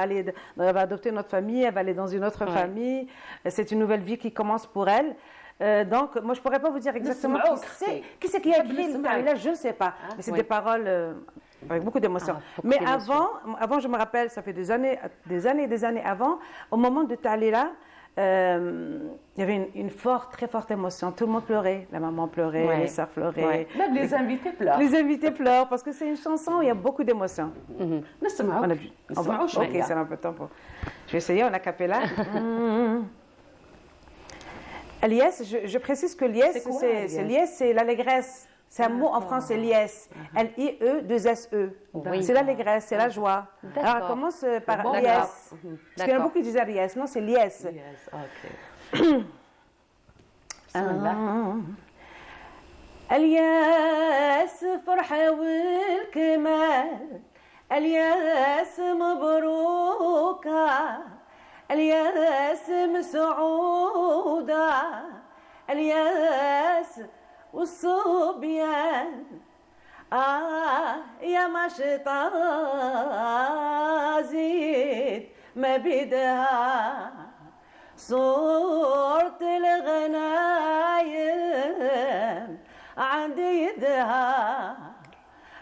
va adopter notre famille, elle va aller dans une autre famille. C'est une nouvelle vie qui commence pour elle. Donc, moi, je ne pourrais pas vous dire exactement qui c'est qui a écrit là, je ne sais pas. Mais c'est des paroles avec beaucoup d'émotion. Mais avant, je me rappelle, ça fait des années avant, au moment de Talela, il y avait une très forte émotion. Tout le monde pleurait. La maman pleurait, les sœurs pleuraient. Même les invités pleurent. Les invités pleurent parce que c'est une chanson où il y a beaucoup d'émotions. Ok, c'est un peu de temps pour... Je vais essayer en a cappella. Liesse, je précise que liesse, c'est l'allégresse. C'est un mot en français, liesse. L-I-E-2-S-E. C'est l'allégresse, c'est la joie. Alors, on commence par liesse. Parce qu'il y en a beaucoup qui disent liesse. Non, c'est liesse. الياس فرحة والكمال الياس مبروكة الياس مسعودة الياس والصبيان يا مشطة زيد ما بدها صورة الغنايم عند يدها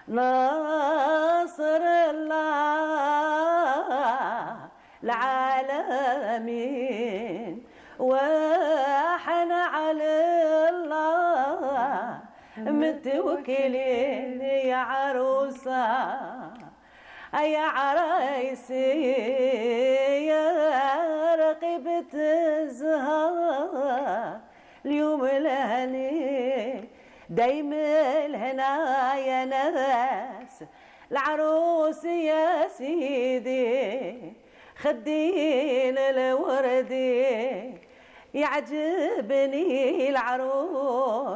ناصر الله العالمين وحن على الله متوكلين يا عروسة يا عرايسي يا رقبة الزهر اليوم الهني دايم الهنا يا ناس العروس يا سيدي خدين الوردي يعجبني العروس